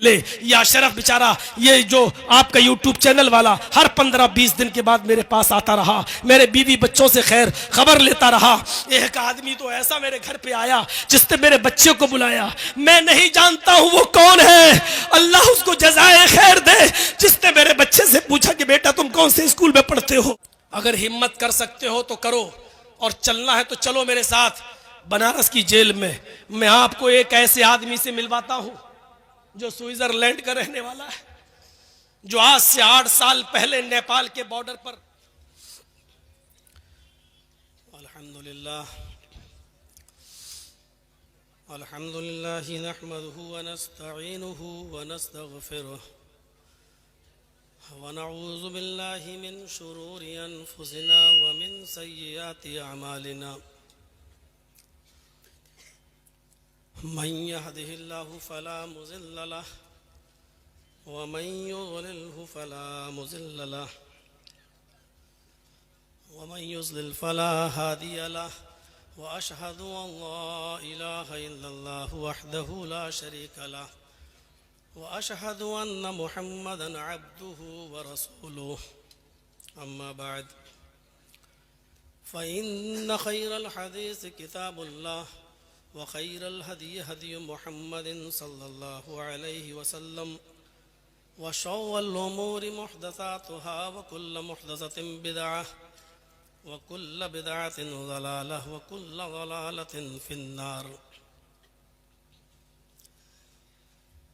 ले। या शरफ बेचारा ये जो आपका यूट्यूब चैनल वाला हर 15-20 दिन के बाद मेरे पास आता रहा, मेरे बीवी बच्चों से खैर खबर लेता रहा। एक आदमी तो ऐसा मेरे घर पे आया जिसने मेरे बच्चे को बुलाया, मैं नहीं जानता हूं वो कौन है, अल्लाह उसको जज़ाए खैर दे, जिसने मेरे बच्चे से पूछा कि बेटा तुम कौन से स्कूल में पढ़ते हो। अगर हिम्मत कर सकते हो तो करो, और चलना है तो चलो मेरे साथ बनारस की जेल में। मैं आपको एक ऐसे आदमी से मिलवाता हूं जो स्विट्जरलैंड का रहने वाला है, जो आज से 8 साल पहले नेपाल के बॉर्डर पर अल्हम्दुलिल्लाह नहमदुहु व नस्तईनुहु व नस्तगफिरुह व नऊज़ु बिल्लाहि मिन शुरूरि अनफुसिना व मिन सय्यिआति अमालिना मन यहदिहिल्लाहु फला मुज़िल्ल लहु व मन युज़लिल्हु फला मुज़िल्ल लहु व मन युज़लिल फला हादिय लहु व अशहदु अल्ला इलाहा इल्लल्लाहु वहदहु ला शरीका लहु व अशहदु अन्न मुहम्मदन अब्दुहु व रसूलुहु अम्मा बाद फ़इन्न खैरल हदीस किताबुल्लाह व खैरल हदी हदी मुहम्मदिन सल्लल्लाहु अलैहि वसल्लम व शर्रल उमूरि मुहदसातुहा व कुल्लु मुहदसतिन बिदअह व कुल्लु बिदअतिन ज़लालह व कुल्लु ज़लालतिन फिन्नार।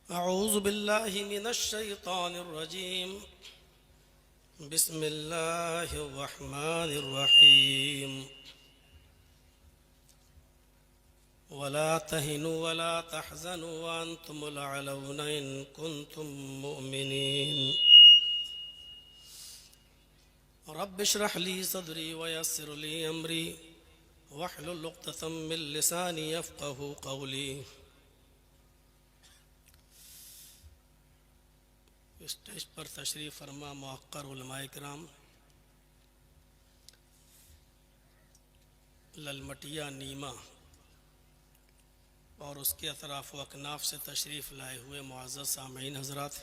अऊज़ु बिल्लाहि मिनश शैतानिर रजीम। बिस्मिल्लाहिर रहमानिर रहीम। वला तहिनु वला तहज़नु व अंतुमुल अलौना इन कुंतुम मुमिनीन। रब्बि इश्रह ली सदरी व यस्सिर ली अमरी वहलुल उक़दतम मिन लिसानी यफ़क़हू क़ौली। स्टेज पर तशरीफ़ फरमा मुअक्कर उलमाए किराम, ललमटिया नीमा और उसके अतराफ़ व अकनाफ़ से तशरीफ़ लाए हुए मुअज़्ज़ज़ सामीन हज़रात,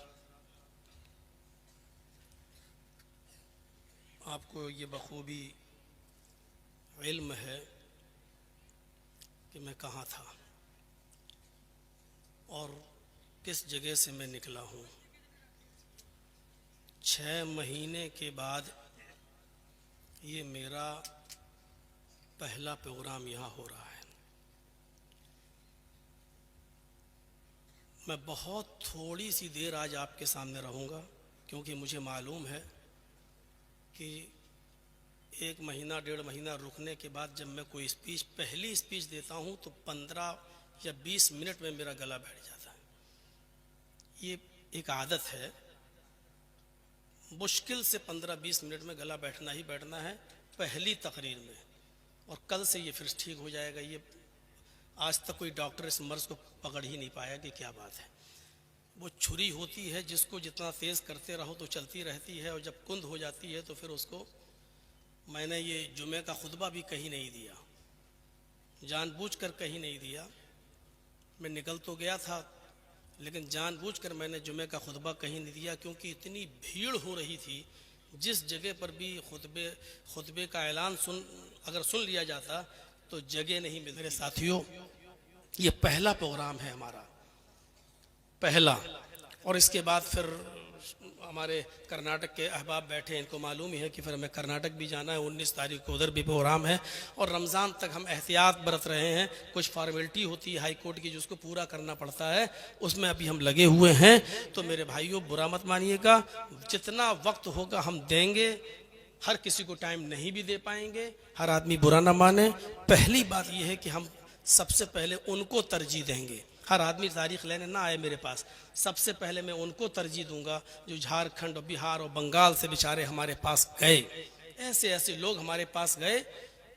आपको ये बखूबी इल्म है कि मैं कहाँ था और किस जगह से मैं निकला हूँ। 6 महीने के बाद ये मेरा पहला प्रोग्राम यहाँ हो रहा है। मैं बहुत थोड़ी सी देर आज आपके सामने रहूँगा, क्योंकि मुझे मालूम है कि 1 महीना 1.5 महीना रुकने के बाद जब मैं कोई स्पीच पहली स्पीच देता हूँ तो 15 या 20 मिनट में मेरा गला बैठ जाता है। ये एक आदत है, मुश्किल से 15-20 मिनट में गला बैठना ही बैठना है पहली तकरीर में, और कल से ये फिर ठीक हो जाएगा। ये आज तक कोई डॉक्टर इस मर्ज़ को पकड़ ही नहीं पाया कि क्या बात है। वो छुरी होती है जिसको जितना तेज़ करते रहो तो चलती रहती है, और जब कुंद हो जाती है तो फिर उसको। मैंने ये जुमे का खुतबा भी कहीं नहीं दिया, जानबूझकर कहीं नहीं दिया। मैं निकल तो गया था लेकिन जानबूझकर मैंने जुमे का खुतबा कहीं नहीं दिया, क्योंकि इतनी भीड़ हो रही थी। जिस जगह पर भी खुतबे का ऐलान अगर सुन लिया जाता तो जगह नहीं मिलती। मेरे साथियों, ये पहला प्रोग्राम है हमारा, पहला। और इसके बाद फिर हमारे कर्नाटक के अहबाब बैठे हैं, इनको मालूम ही है कि फिर हमें कर्नाटक भी जाना है। 19 तारीख को उधर भी प्रोग्राम है, और रमज़ान तक हम एहतियात बरत रहे हैं। कुछ फॉर्मेलिटी होती है हाई कोर्ट की जिसको पूरा करना पड़ता है, उसमें अभी हम लगे हुए हैं। तो मेरे भाइयों, बुरा मत मानिएगा, जितना वक्त होगा हम देंगे। हर किसी को टाइम नहीं भी दे पाएंगे, हर आदमी बुरा ना माने। पहली बात यह है कि हम सबसे पहले उनको तरजीह देंगे। हर आदमी तारीख लेने ना आए मेरे पास, सबसे पहले मैं उनको तरजीह दूंगा जो झारखंड और बिहार और बंगाल से बेचारे हमारे पास गए। ऐसे ऐसे लोग हमारे पास गए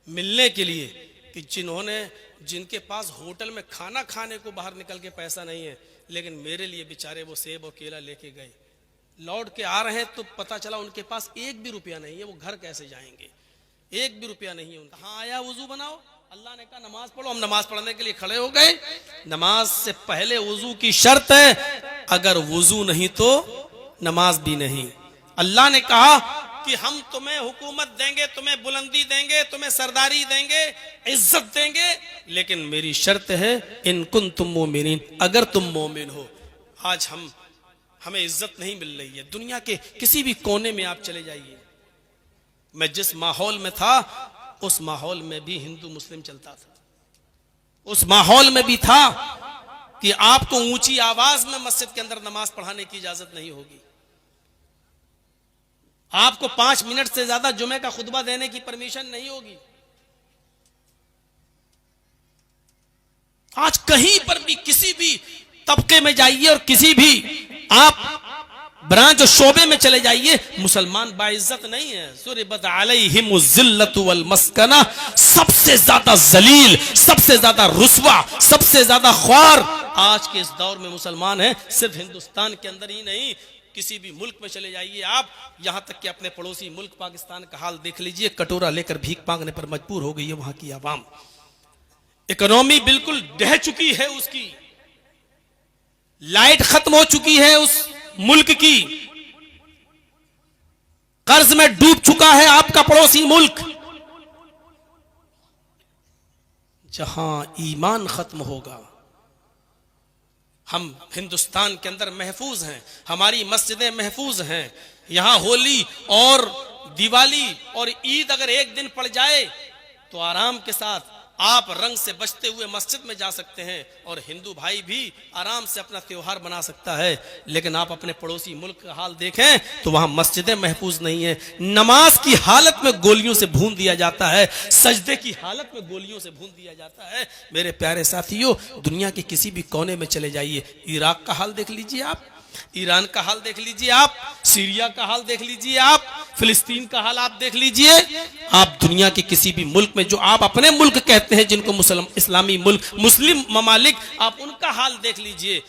मिलने के लिए कि जिनके पास होटल में खाना खाने को बाहर निकल के पैसा नहीं है, लेकिन मेरे लिए बेचारे वो सेब और केला लेके गए। लौट के आ रहे हैं तो पता चला उनके पास 1 भी रुपया नहीं है। वो घर कैसे जाएंगे? 1 भी रुपया नहीं है उनका। हाँ आया, वजू बनाओ, अल्लाह ने कहा नमाज पढ़ो। हम नमाज पढ़ने के लिए खड़े हो गए। नमाज से पहले वजू की शर्त है अगर वुजू नहीं तो नमाज भी नहीं। अल्लाह ने कहा कि हम तुम्हें हुकूमत देंगे, तुम्हें बुलंदी देंगे, तुम्हें सरदारी देंगे, इज्जत देंगे, लेकिन मेरी शर्त है इन कुन तुम मोमिनीन, अगर तुम मोमिन हो। आज हमें इज्जत नहीं मिल रही है। दुनिया के किसी भी कोने में आप चले जाइए, मैं जिस माहौल में था उस माहौल में भी हिंदू मुस्लिम चलता था। उस माहौल में भी था कि आपको ऊंची आवाज में मस्जिद के अंदर नमाज पढ़ाने की इजाजत नहीं होगी, आपको 5 मिनट से ज्यादा जुमे का खुतबा देने की परमिशन नहीं होगी। आज कहीं पर भी किसी भी तबके में जाइए और किसी भी आप ब्रांच और शोबे में चले जाइए, मुसलमान बाइज्जत नहीं है। सुरिबत अलैहिमुज़्ज़िल्लतु वल मस्कना, सबसे ज्यादा जलील, सबसे ज्यादा रुस्वा, सबसे ज्यादा ख्वार आज के इस दौर में मुसलमान है। सिर्फ हिंदुस्तान के अंदर ही नहीं, किसी भी मुल्क में चले जाइए आप, यहां तक कि अपने पड़ोसी मुल्क पाकिस्तान का हाल देख लीजिए। कटोरा लेकर भीख मांगने पर मजबूर हो गई है वहां की आवाम। इकोनॉमी बिल्कुल ढह चुकी है, उसकी लाइट खत्म हो चुकी है उस मुल्क की, कर्ज में डूब चुका है आपका पड़ोसी मुल्क। जहां ईमान खत्म होगा, हम हिंदुस्तान के अंदर महफूज हैं, हमारी मस्जिदें महफूज हैं। यहां होली और दिवाली और ईद अगर एक दिन पड़ जाए तो आराम के साथ आप रंग से बचते हुए मस्जिद में जा सकते हैं और हिंदू भाई भी आराम से अपना त्योहार बना सकता है। लेकिन आप अपने पड़ोसी मुल्क का हाल देखें तो वहां मस्जिदें महफूज नहीं है, नमाज की हालत में गोलियों से भून दिया जाता है, सजदे की हालत में गोलियों से भून दिया जाता है। मेरे प्यारे साथियों, दुनिया के किसी भी कोने में चले जाइए, इराक का हाल देख लीजिए आप, ईरान का हाल देख लीजिए आप, सीरिया का हाल देख लीजिए आप, फिलिस्तीन का हाल आप देख लीजिए। आप दुनिया के किसी भी मुल्क में, जो आप अपने मुल्क कहते हैं जिनको इस्लामी मुल्क, मुस्लिम ममालिक, आप उनका हाल देख लीजिए।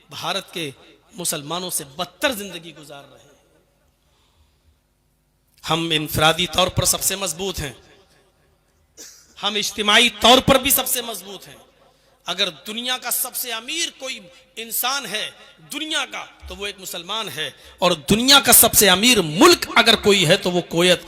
भारत के मुसलमानों से बदतर जिंदगी गुजार रहे हैं। हम इनफरादी तौर पर सबसे मजबूत हैं, हम इज्तिमाई तौर पर भी सबसे मजबूत हैं। अगर दुनिया का सबसे अमीर कोई इंसान है दुनिया का, तो वो एक मुसलमान है। और दुनिया का सबसे अमीर मुल्क अगर कोई है तो वो कुवैत,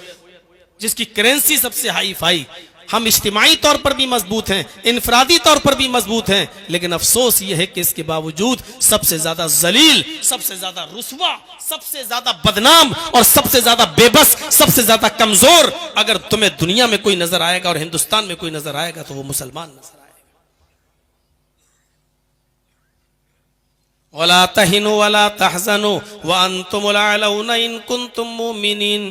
जिसकी करेंसी सबसे हाई फाई। हम इज्तिमाई तौर पर भी मजबूत हैं, इनफरादी तौर पर भी मजबूत हैं, लेकिन अफसोस ये है कि इसके बावजूद सबसे ज्यादा जलील, सबसे ज्यादा रुस्वा, सबसे ज्यादा बदनाम और सबसे ज्यादा बेबस, सबसे ज्यादा कमजोर अगर तुम्हें दुनिया में कोई नजर आएगा और हिंदुस्तान में कोई नजर आएगा तो वो मुसलमान नजर आएगा। वला तहिनु वला तहज़नु व अंतुमुल अलौना इन कुंतुम मुमिनीन,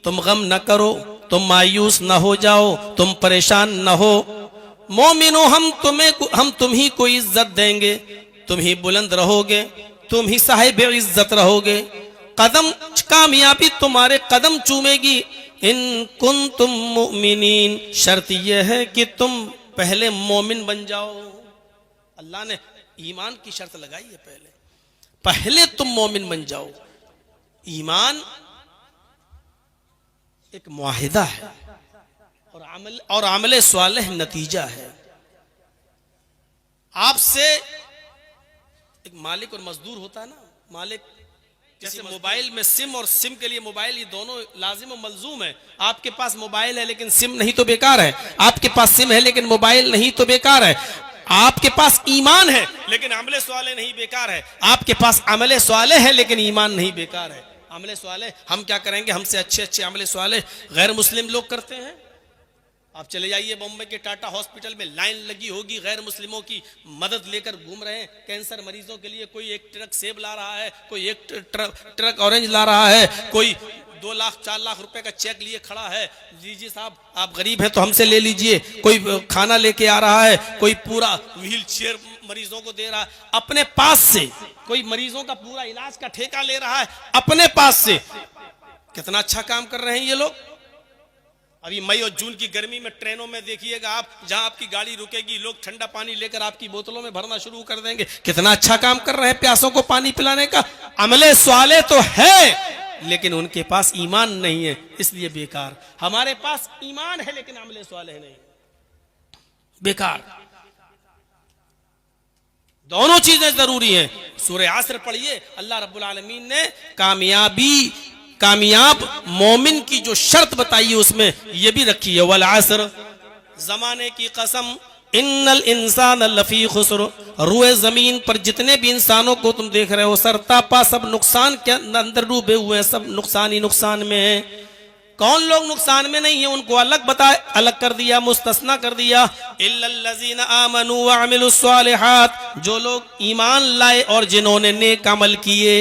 तुम गम न करो, तुम मायूस न हो जाओ, तुम परेशान न हो। मोमिनो, हम तुम ही को इज्जत देंगे, तुम ही बुलंद रहोगे, तुम ही साहिब इज्जत रहोगे, कदम कामयाबी तुम्हारे कदम चूमेगी। इन कुंतुम मुमिनीन, शर्त यह है कि तुम पहले मोमिन बन जाओ। अल्लाह ने ईमान की शर्त लगाई है, पहले तुम मोमिन बन जाओ। ईमान एक मुआहिदा है और अमल स्वालिह नतीजा है। आपसे एक मालिक और मजदूर होता है ना, मालिक जैसे मोबाइल में सिम और सिम के लिए मोबाइल, ये दोनों लाजिम और मलजूम है। आपके पास मोबाइल है लेकिन सिम नहीं तो बेकार है, आपके पास सिम है लेकिन मोबाइल नहीं तो बेकार है। आपके पास ईमान है लेकिन अमले स्वाले नहीं बेकार है, आपके पास अमले स्वाले है लेकिन ईमान नहीं बेकार है। अमले स्वाले हम क्या करेंगे, हमसे अच्छे अच्छे अमले स्वाले गैर मुस्लिम लोग करते हैं। आप चले जाइए बॉम्बे के टाटा हॉस्पिटल में लाइन लगी होगी, गैर मुस्लिमों की मदद लेकर घूम रहे हैं। कैंसर मरीजों के लिए कोई एक ट्रक सेब ला रहा है, कोई एक ट्रक ऑरेंज ला रहा है, कोई 2 लाख 4 लाख रुपए का चेक लिए खड़ा है, लीजिए साहब आप गरीब हैं तो हमसे ले लीजिए। कोई खाना लेके आ रहा है, कोई पूरा व्हील चेयर मरीजों को दे रहा है अपने पास से, कोई मरीजों का पूरा इलाज का ठेका ले रहा है अपने पास से। कितना अच्छा काम कर रहे हैं ये लोग। अभी मई और जून की गर्मी में ट्रेनों में देखिएगा आप, जहां आपकी गाड़ी रुकेगी लोग ठंडा पानी लेकर आपकी बोतलों में भरना शुरू कर देंगे। कितना अच्छा काम कर रहे हैं प्यासों को पानी पिलाने का। अमले स्वाले तो है लेकिन उनके पास ईमान नहीं है, इसलिए बेकार। हमारे पास ईमान है लेकिन अमले स्वाले नहीं, बेकार। दोनों चीजें जरूरी हैं। सूरह असर पढ़िए, अल्लाह रब्बुल आलमीन ने कामयाब मोमिन की जो शर्त बताई है उसमें ये भी रखी है, वल असर, जमाने की कसम, इन्नल इंसान लफी खुस्र, रुए जमीन पर जितने भी इंसानों को तुम देख रहे हो सरतापा सब नुकसान के अंदर डूबे हुए हैं, सब नुकसान ही नुकसान में है। कौन लोग नुकसान में नहीं है उनको अलग कर दिया, मुस्तस्ना कर दिया। इल्लल्लज़ीना आमनू व अमिलुस्सालिहात, जो लोग ईमान लाए और जिन्होंने नेक अमल किए,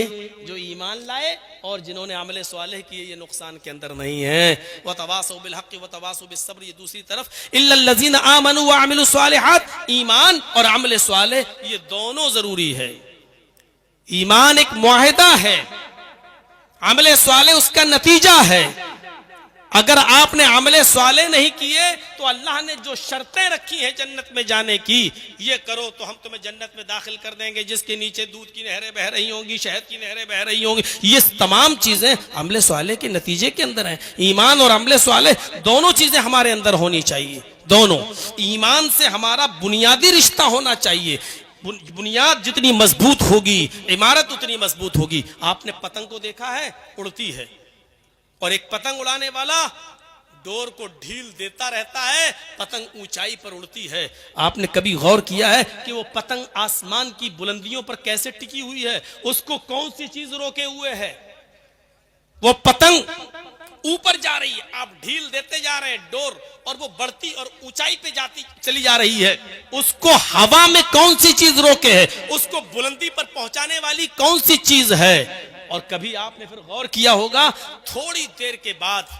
जो ईमान लाए और जिन्होंने अमल स्वालिह किए, ये नुकसान के अंदर नहीं है। व तवासौ बिल हक़्क़ि व तवासौ बिस सब्र, ये दूसरी तरफ इल्लल्लज़ीना आमनू व अमिलुस्सालिहात, ईमान और अमल स्वालिह ये दोनों जरूरी है। ईमान एक मुआहिदा है, अमल स्वालिह उसका नतीजा है। अगर आपने अमले स्वाले नहीं किए तो अल्लाह ने जो शर्तें रखी हैं जन्नत में जाने की, ये करो तो हम तुम्हें जन्नत में दाखिल कर देंगे जिसके नीचे दूध की नहरें बह रही होंगी, शहद की नहरें बह रही होंगी, ये तमाम चीजें अमले स्वाले के नतीजे के अंदर हैं। ईमान और अमले स्वाले दोनों चीजें हमारे अंदर होनी चाहिए। दोनों, ईमान से हमारा बुनियादी रिश्ता होना चाहिए। बुनियाद जितनी मजबूत होगी इमारत उतनी मजबूत होगी। आपने पतंग को देखा है, उड़ती है, और एक पतंग उड़ाने वाला डोर को ढील देता रहता है, पतंग ऊंचाई पर उड़ती है। आपने कभी गौर किया है कि वो पतंग आसमान की बुलंदियों पर कैसे टिकी हुई है? उसको कौन सी चीज रोके हुए है? वो पतंग ऊपर जा रही है, आप ढील देते जा रहे हैं डोर, और वो बढ़ती और ऊंचाई पे जाती चली जा रही है। उसको हवा में कौन सी चीज रोके है? उसको बुलंदी पर पहुंचाने वाली कौन सी चीज है? और कभी आपने फिर गौर किया होगा, थोड़ी देर के बाद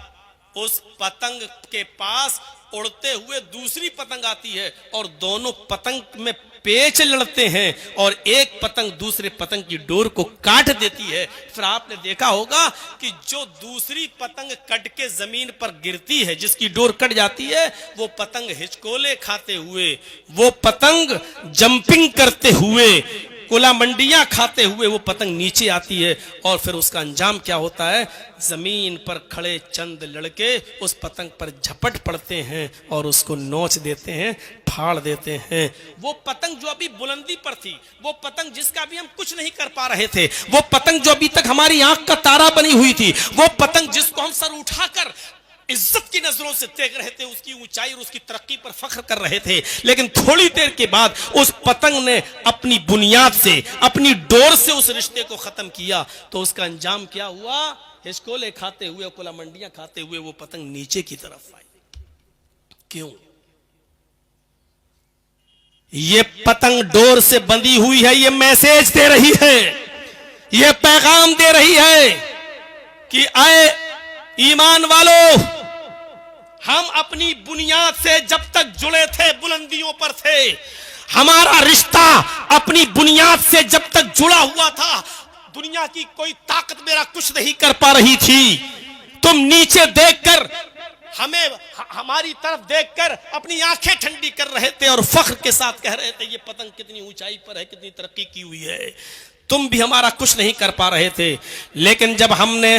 उस पतंग के पास उड़ते हुए दूसरी पतंग आती है और दोनों पतंग में पेच लड़ते हैं और एक पतंग दूसरे पतंग की डोर को काट देती है। फिर आपने देखा होगा कि जो दूसरी पतंग कट के जमीन पर गिरती है, जिसकी डोर कट जाती है, वो पतंग हिचकोले खाते हुए, वो पतंग जंपिंग करते हुए, कोला मंडियां खाते हुए वो पतंग नीचे आती है। और फिर उसका अंजाम क्या होता है? जमीन पर खड़े चंद लड़के उस पतंग पर झपट पड़ते हैं और उसको नोच देते हैं, फाड़ देते हैं। वो पतंग जो अभी बुलंदी पर थी, वो पतंग जिसका भी हम कुछ नहीं कर पा रहे थे, वो पतंग जो अभी तक हमारी आंख का तारा बनी हुई थी, वो पतंग जिसको हम सर उठाकर इज्जत की नजरों से देख रहे थे, उसकी ऊंचाई और उसकी तरक्की पर फख्र कर रहे थे, लेकिन थोड़ी देर के बाद उस पतंग ने अपनी बुनियाद से, अपनी डोर से उस रिश्ते को खत्म किया। तो उसका अंजाम क्या हुआ? हिचकोले खाते हुए, कोला मंडियां खाते हुए वो पतंग नीचे की तरफ आई। क्यों? ये पतंग डोर से बंधी हुई है, ये मैसेज दे रही है, ये पैगाम दे रही है कि आए ईमान वालों, हम अपनी बुनियाद से जब तक जुड़े थे, बुलंदियों पर थे, हमारा रिश्ता अपनी बुनियाद से जब तक जुड़ा हुआ था, दुनिया की कोई ताकत मेरा कुछ नहीं कर पा रही थी। तुम नीचे देखकर हमें, हमारी तरफ देखकर अपनी आंखें ठंडी कर रहे थे और फख्र के साथ कह रहे थे ये पतंग कितनी ऊंचाई पर है, कितनी तरक्की की हुई है। तुम भी हमारा कुछ नहीं कर पा रहे थे, लेकिन जब हमने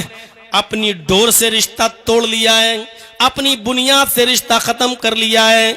अपनी डोर से रिश्ता तोड़ लिया है, अपनी बुनियाद से रिश्ता खत्म कर लिया है,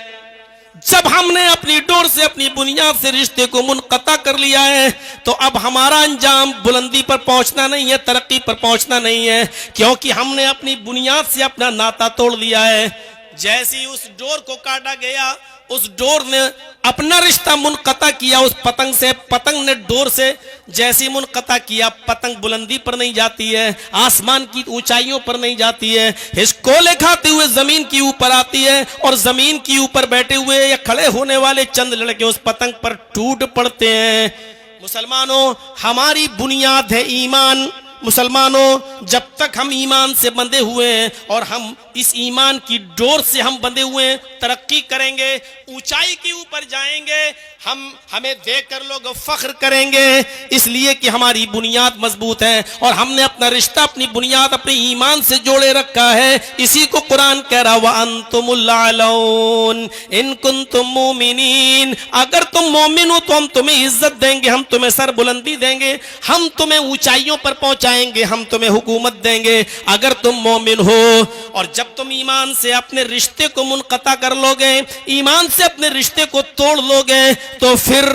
जब हमने अपनी डोर से, अपनी बुनियाद से रिश्ते को मुनक़ता कर लिया है, तो अब हमारा अंजाम बुलंदी पर पहुंचना नहीं है, तरक्की पर पहुंचना नहीं है, क्योंकि हमने अपनी बुनियाद से अपना नाता तोड़ लिया है। जैसी उस डोर को काटा गया, उस डोर ने अपना रिश्ता मुनक़ता किया उस पतंग से, पतंग ने डोर से जैसी मुनक़ता किया, पतंग बुलंदी पर नहीं जाती है, आसमान की ऊंचाइयों पर नहीं जाती है, हिचकोले खाते हुए जमीन की ऊपर आती है और जमीन की ऊपर बैठे हुए या खड़े होने वाले चंद लड़के उस पतंग पर टूट पड़ते हैं। मुसलमानों, हमारी बुनियाद है ईमान। मुसलमानों, जब तक हम ईमान से बंधे हुए हैं और हम इस ईमान की डोर से हम बंधे हुए हैं, तरक्की करेंगे, ऊंचाई के ऊपर जाएंगे, हमें देखकर लोग फख्र करेंगे, इसलिए कि हमारी बुनियाद मजबूत है और हमने अपना रिश्ता, अपनी बुनियाद अपने ईमान से जोड़े रखा है। इसी को कुरान कह रहा, व अंतुमुल आलौन इन कुंतुम मुमिनीन, अगर तुम मोमिन हो तो हम तुम्हें इज्जत देंगे, हम तुम्हें सर बुलंदी देंगे, हम तुम्हें ऊंचाइयों पर पहुंचाएंगे, हम तुम्हें हुकूमत देंगे अगर तुम मोमिन हो। और जब तुम ईमान से अपने रिश्ते को मुनक़ता कर लोगे, ईमान से अपने रिश्ते को तोड़ लोगे, तो फिर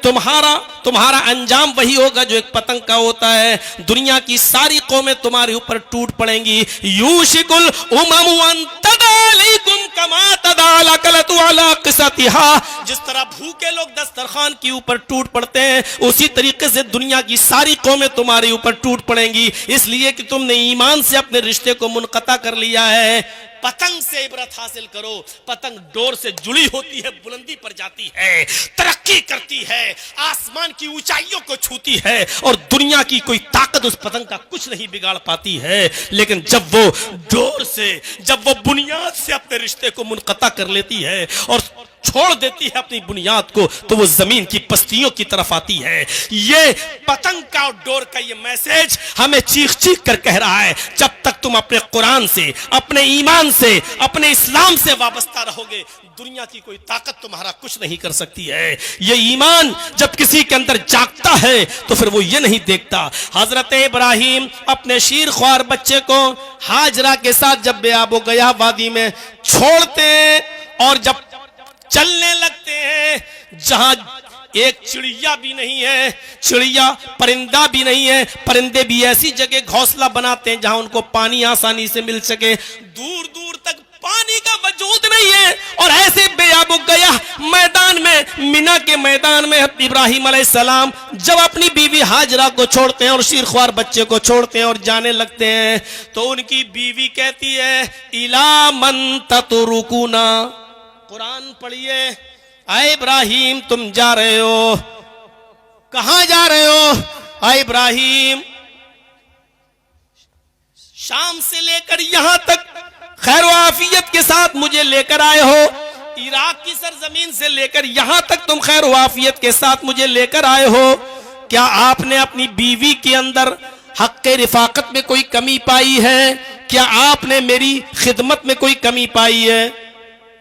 तुम्हारा अंजाम वही होगा जो एक पतंग का होता है। दुनिया की सारी कौमें तुम्हारे ऊपर टूट पड़ेंगी। यूशिकुल उममु अन तदालैकुम कमा तदाला कलतु अला क़िसतिहा। जिस तरह भूखे लोग दस्तरखान के ऊपर टूट पड़ते हैं, उसी तरीके से दुनिया की सारी कौमें तुम्हारे ऊपर टूट पड़ेंगी, इसलिए कि तुमने ईमान से अपने रिश्ते को मुनक़ता कर लिया है। पतंग से इबरत हासिल करो। पतंग डोर से जुड़ी होती है, बुलंदी पर जाती है, तरक्की करती है, आसमान की ऊंचाइयों को छूती है, और दुनिया की कोई ताकत उस पतंग का कुछ नहीं बिगाड़ पाती है। लेकिन जब वो डोर से, जब वो बुनियाद से अपने रिश्ते को मुनक़ता कर लेती है और छोड़ देती है अपनी बुनियाद को, तो वो जमीन की पस्तियों की तरफ आती है। ये पतंग का और डोर का ये मैसेज हमें चीख चीख कर कह रहा है, जब तक तुम अपने कुरान से, अपने ईमान से, अपने इस्लाम से वाबस्ता रहोगे, दुनिया की कोई ताकत तुम्हारा कुछ नहीं कर सकती है। ये ईमान जब किसी के अंदर जागता है तो फिर वो ये नहीं देखता। हजरत इब्राहिम अपने शीर ख्वार बच्चे को हाजरा के साथ जब बेआबो गया वादी में छोड़ते हैं और जब चलने लगते हैं, जहां एक चिड़िया भी नहीं है, चिड़िया परिंदा भी नहीं है, परिंदे भी ऐसी जगह घोंसला बनाते हैं जहां उनको पानी आसानी से मिल सके, दूर दूर तक पानी का वजूद नहीं है। और ऐसे बेआबो गया मैदान में, मिना के मैदान में इब्राहिम अलैहिस्सलाम जब अपनी बीवी हाजरा को छोड़ते हैं और शीरख्वार बच्चे को छोड़ते हैं और जाने लगते हैं, तो उनकी बीवी कहती है, इला मन ततरुकुना। कुरान पढ़िए, आए इब्राहिम तुम जा रहे हो, कहां जा रहे हो? आए इब्राहिम शाम से लेकर यहां तक खैर आफियत के साथ मुझे लेकर आए हो, इराक की सरजमीन से लेकर यहां तक तुम खैर आफियत के साथ मुझे लेकर आए हो। क्या आपने अपनी बीवी के अंदर हक़्क़े रिफाकत में कोई कमी पाई है? क्या आपने मेरी खिदमत में कोई कमी पाई है?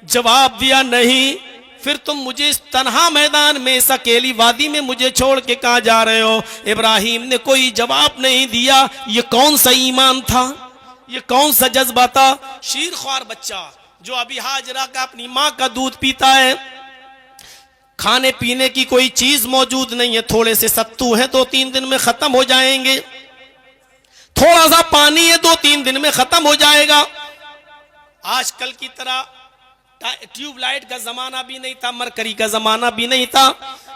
जवाब दिया नहीं। फिर तुम मुझे इस तन्हा मैदान में, इस अकेली वादी में मुझे छोड़ के कहां जा रहे हो? इब्राहिम ने कोई जवाब नहीं दिया। ये कौन सा ईमान था, ये कौन सा जज्बा था? शीर ख्वार बच्चा जो अभी हाजरा का अपनी माँ का दूध पीता है, खाने पीने की कोई चीज मौजूद नहीं है, थोड़े से सत्तू हैं 2-3 दिन में खत्म हो जाएंगे, थोड़ा सा पानी है 2-3 दिन में खत्म हो जाएगा। आजकल की तरह ट्यूबलाइट का जमाना भी नहीं था, मरकरी का जमाना भी नहीं था।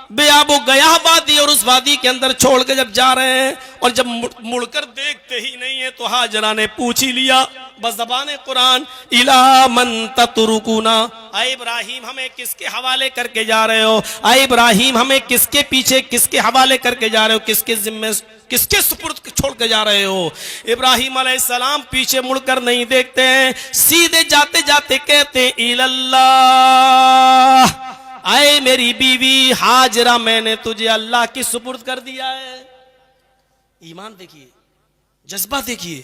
बेआबो गया वादी और उस वादी के अंदर छोड़ के जब जा रहे हैं और जब मुड़कर देखते ही नहीं है, तो हाजरा ने पूछ ही लिया बज़बान कुरान, इला मन ततरुकुना। आए इब्राहिम हमें किसके हवाले करके जा रहे हो? आए इब्राहिम हमें किसके पीछे, किसके हवाले करके जा रहे हो? किसके जिम्मे, किसके सुपुर्द छोड़ के जा रहे हो? इब्राहिम अलैहिस्सलाम पीछे मुड़कर नहीं देखते हैं, सीधे जाते जाते कहते इल्लल्लाह, आए मेरी बीवी हाजरा, मैंने तुझे अल्लाह की सुपुर्द कर दिया है। ईमान देखिए, जज्बा देखिए।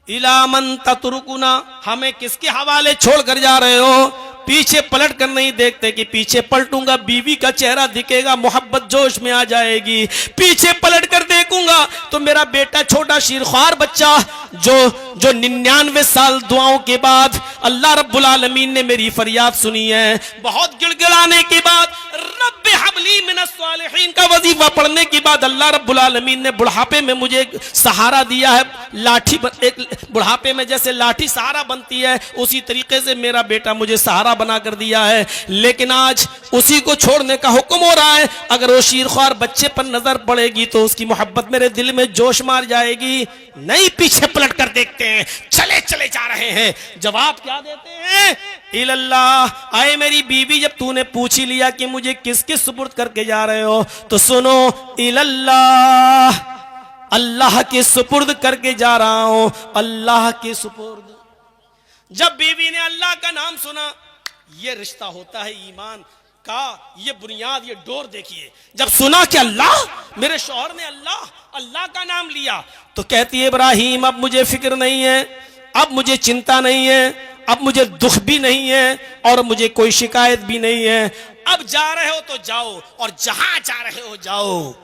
इला मन ततरुकुना, हमें किसके हवाले छोड़ कर जा रहे हो? पीछे पलट कर नहीं देखते कि पीछे पलटूंगा बीवी का चेहरा दिखेगा, मोहब्बत जोश में आ जाएगी। पीछे पलट कर देखूंगा तो मेरा बेटा छोटा शीरख्वार बच्चा जो 99 साल दुआओं के बाद अल्लाह रब्बुल आलमीन ने मेरी फरियाद सुनी है, बहुत गिड़गिड़ाने के बाद रब्बे हबली मिनस सालिहीन का वजीफा पढ़ने के बाद अल्लाह रब्बुल आलमीन ने बुढ़ापे में मुझे सहारा दिया है। लाठी, एक बुढ़ापे में जैसे लाठी सहारा बनती है, उसी तरीके से मेरा बेटा मुझे सहारा बना कर दिया है। लेकिन आज उसी को छोड़ने का हुक्म हो रहा है। अगर वो शीरख्वार बच्चे पर नजर पड़ेगी तो उसकी मोहब्बत मेरे दिल में जोश मार जाएगी। नहीं, पीछे पलट कर देखते हैं, चले चले जा रहे हैं। जवाब क्या देते हैं? इल्लल्लाह, आए मेरी बीवी, जब तूने पूछ ही लिया कि मुझे किसके सुपुर्द करके जा रहे हो, तो सुनो, इल्लल्लाह, अल्लाह के सुपुर्द करके जा रहा हूं, अल्लाह के सुपुर्द। जब बीवी ने अल्लाह का नाम सुना, ये रिश्ता होता है ईमान का, ये बुनियाद, ये डोर देखिए। जब सुना कि अल्लाह, मेरे शौहर ने अल्लाह का नाम लिया, तो कहती है इब्राहिम, अब मुझे फिक्र नहीं है, अब मुझे चिंता नहीं है, अब मुझे दुख भी नहीं है और मुझे कोई शिकायत भी नहीं है। अब जा रहे हो तो जाओ, और जहां जा रहे हो जाओ,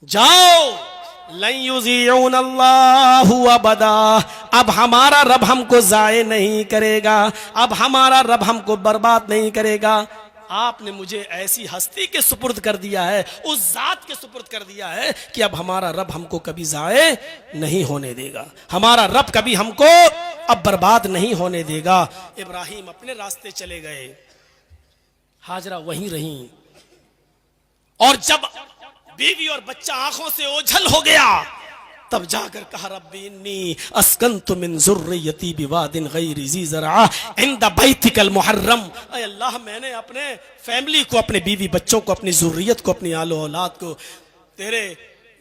जाओ। लन युज़ीउन अल्लाहु अबदा, अब हमारा रब हमको ज़ाये नहीं करेगा, अब हमारा रब हमको बर्बाद नहीं करेगा। आपने मुझे ऐसी हस्ती के सुपुर्द कर दिया है, उस जात के सुपुर्द कर दिया है कि अब हमारा रब हमको कभी जाए नहीं होने देगा, हमारा रब कभी हमको अब बर्बाद नहीं होने देगा। इब्राहिम अपने रास्ते चले गए, हाजरा वहीं रहीं, और जब बीवी और बच्चा आंखों से ओझल हो गया तब जाकर कहा रब्बी इन्नी अस्कंतु मिन ज़ुर्रियती बिवादिन गैरि ज़ी ज़रअ इंद बैतिकल मुहर्रम। ऐ अल्लाह, मैंने अपने फैमिली को, अपने बीवी बच्चों को, अपनी ज़ुर्रियत को, अपनी आलो औलाद को तेरे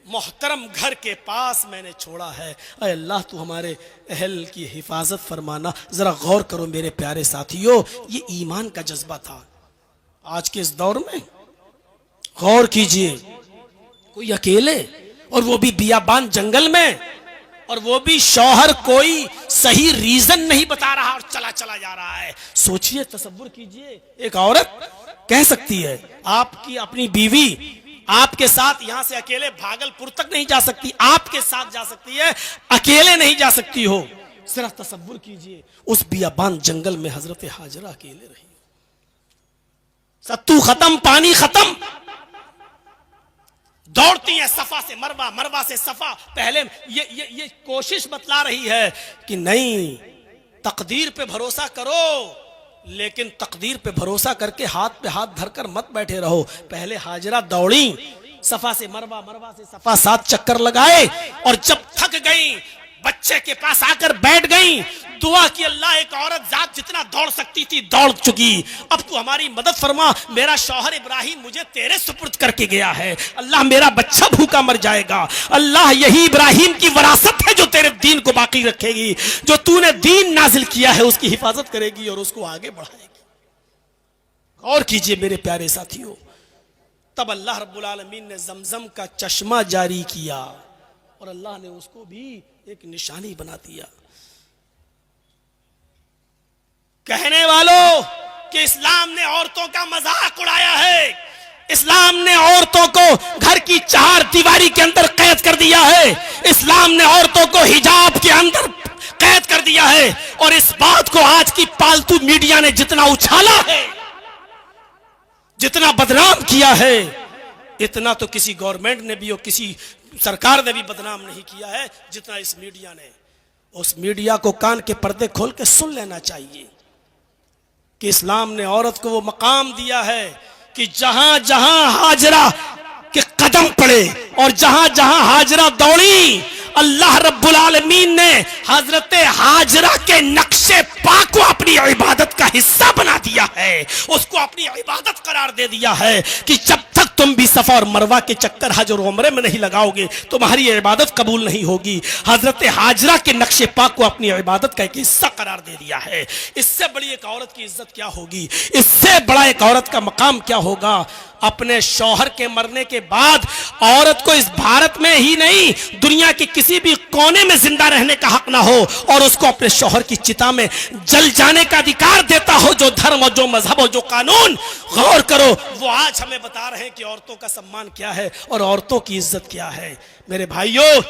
मोहतरम घर के पास मैंने छोड़ा है। ऐ अल्लाह, तू हमारे अहल की हिफाजत फरमाना। जरा गौर करो मेरे प्यारे साथियों, ये ईमान का जज्बा था। आज के इस दौर में गौर कीजिए, कोई अकेले, और वो भी बियाबान जंगल में, और वो भी शौहर कोई सही रीजन नहीं बता रहा और चला चला जा रहा है। सोचिए, तसव्वुर कीजिए, एक औरत कह सकती है आपकी अपनी बीवी आपके साथ यहां से अकेले भागलपुर तक नहीं जा सकती, आपके साथ जा सकती है, अकेले नहीं जा सकती हो। सिर्फ तसव्वुर कीजिए, उस बियाबान जंगल में हजरत हाजरा अकेले रही, सत्तू खत्म, पानी खत्म, दौड़ती है सफा से मरवा, मरवा से सफा। पहले ये कोशिश बतला रही है कि नहीं, तकदीर पे भरोसा करो, लेकिन तकदीर पे भरोसा करके हाथ पे हाथ धरकर मत बैठे रहो। पहले हाजरा दौड़ी सफा से मरवा, मरवा से सफा, 7 चक्कर लगाए, और जब थक गई बच्चे के पास आकर बैठ गई, दुआ की अल्लाह एक औरत जात जितना दौड़ सकती थी दौड़ चुकी, अब तू हमारी मदद फरमा, मेरा शौहर इब्राहिम मुझे तेरे सुपुर्द करके गया है, अल्लाह मेरा बच्चा भूखा मर जाएगा, अल्लाह यही इब्राहिम की विरासत है जो तेरे दीन को बाकी रखेगी, जो तूने दीन नाजिल किया है उसकी हिफाजत करेगी और उसको आगे बढ़ाएगी। गौर कीजिए मेरे प्यारे साथियों, तब अल्लाह रब्बुल आलमीन ने जमजम का चश्मा जारी किया और अल्लाह ने उसको भी एक निशानी बना दिया। कहने वालों कि इस्लाम ने औरतों का मजाक उड़ाया है, इस्लाम ने औरतों को घर की 4 दीवारी के अंदर कैद कर दिया है, इस्लाम ने औरतों को हिजाब के अंदर कैद कर दिया है, और इस बात को आज की पालतू मीडिया ने जितना उछाला है, जितना बदनाम किया है, इतना तो किसी गवर्नमेंट ने भी और किसी सरकार ने भी बदनाम नहीं किया है जितना इस मीडिया ने। उस मीडिया को कान के पर्दे खोल के सुन लेना चाहिए कि इस्लाम ने औरत को वो मकाम दिया है कि जहां जहां हाजरा के कदम पड़े और जहां जहां हाजरा दौड़ी, अल्लाह रब्बुल आलमीन ने हजरत हाजरा के नक्शे पा को अपनी इबादत का हिस्सा बना दिया है, उसको अपनी इबादत करार दे दिया है कि जब तक तुम भी सफा और मरवा के चक्कर हज और उम्रे में नहीं लगाओगे तुम्हारी इबादत कबूल नहीं होगी। हजरत हाजरा के नक्शे पा को अपनी इबादत का एक हिस्सा करार दे दिया है। इससे बड़ी एक औरत की इज्जत क्या होगी, इससे बड़ा एक औरत का मकाम क्या होगा। अपने शौहर के मरने के बाद औरत को इस भारत में ही नहीं दुनिया के किसी भी कोने में जिंदा रहने का हक ना हो और उसको अपने शौहर की चिता में जल जाने का अधिकार देता हो जो धर्म और जो मजहब और जो कानून, गौर करो, वो आज हमें बता रहे हैं कि औरतों का सम्मान क्या है और औरतों की इज्जत क्या है। मेरे भाइयों,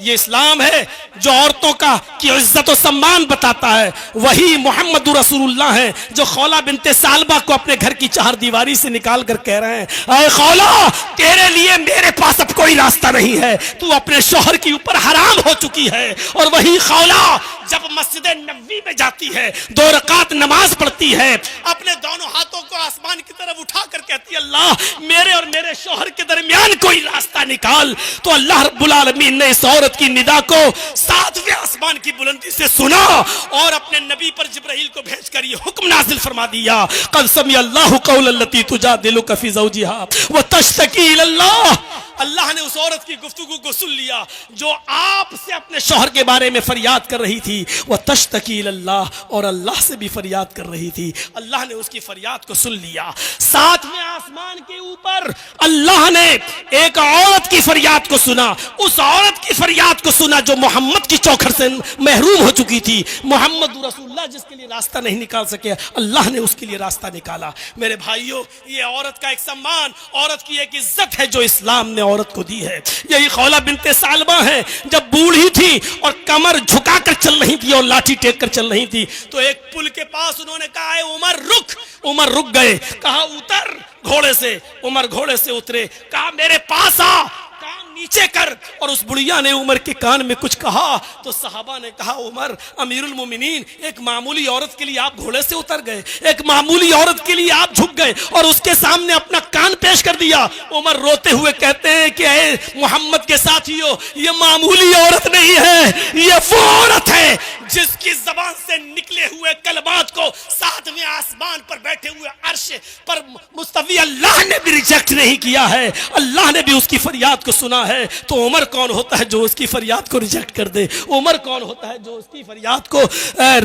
ये इस्लाम है जो औरतों का की इज्जत और सम्मान बताता है। वही मोहम्मद रसूलुल्लाह है जो खौला बिनते सालबा को अपने घर की 4 दीवारी से निकाल कर कह रहे हैं, अरे खौला, तेरे लिए मेरे पास अब कोई रास्ता नहीं है, तू अपने शौहर के ऊपर हराम हो चुकी है। और वही खौला जब मस्जिद नबवी में जाती है, 2 रकात नमाज पढ़ती है, अपने दोनों हाथों को आसमान की तरफ उठाकर कहती है, अल्लाह मेरे और मेरे शौहर के दरमियान कोई रास्ता निकाल। तो अल्लाह रब्बुल आलमीन ने इस औरत की निदा को 7वें आसमान की बुलंदी से सुना और अपने नबी पर जिब्राइल को भेजकर ये हुक्म नाजिल फरमा दिया, क़द समी अल्लाहु क़ौलन लती तुजादिलुका फ़ी ज़ौजिहा व तश्तकी इलल्लाह। अल्लाह ने उस औरत की गुफ्तगू को सुन लिया जो आपसे अपने शौहर के बारे में फरियाद कर रही थी, वह तश्तकी इलल्लाह, और अल्लाह से भी फरियाद कर रही थी। अल्लाह ने उसकी फरियाद को सुन लिया। 7वें आसमान के ऊपर अल्लाह ने एक औरत की फरियाद को सुना, उस औरत की फरियाद को सुना जो मोहम्मद की चौखट से महरूम हो चुकी थी। मोहम्मद रसूलुल्लाह जिसके लिए रास्ता नहीं निकाल सके, अल्लाह ने उसके लिए रास्ता निकाला। मेरे भाइयों, ये औरत का एक सम्मान, औरत की एक इज्जत है जो इस्लाम ने औरत को दी है। यही खौला बिनते सालबा है, जब बूढ़ी थी और कमर झुकाकर चल रही थी और लाठी टेक कर चल रही थी, तो एक पुल के पास उन्होंने कहा है उमर रुक। उमर रुक गए, कहा उतर घोड़े से। उमर घोड़े से उतरे, कहा मेरे पास आ, कान नीचे कर। और उस बुढ़िया ने उमर के कान में कुछ कहा तो सहाबा ने कहा उमर अमीरुल मोमिनीन, एक मामूली औरत के लिए आप घोड़े से उतर गए, एक मामूली औरत के लिए आप झुक गए और उसके सामने अपना कान पेश कर दिया। उमर रोते हुए कहते हैं कि ऐ मोहम्मद के साथियों, ये मामूली औरत नहीं है, ये वो औरत है जिसकी जबान से निकले हुए कलमात को सातवें आसमान पर बैठे हुए अर्श पर मुस्तवी अल्लाह ने भी रिजेक्ट नहीं किया है, अल्लाह ने भी उसकी फरियाद को सुना है। तो उमर कौन होता है जो उसकी फरियाद को रिजेक्ट कर दे? उमर कौन होता है जो उसकी फरियाद को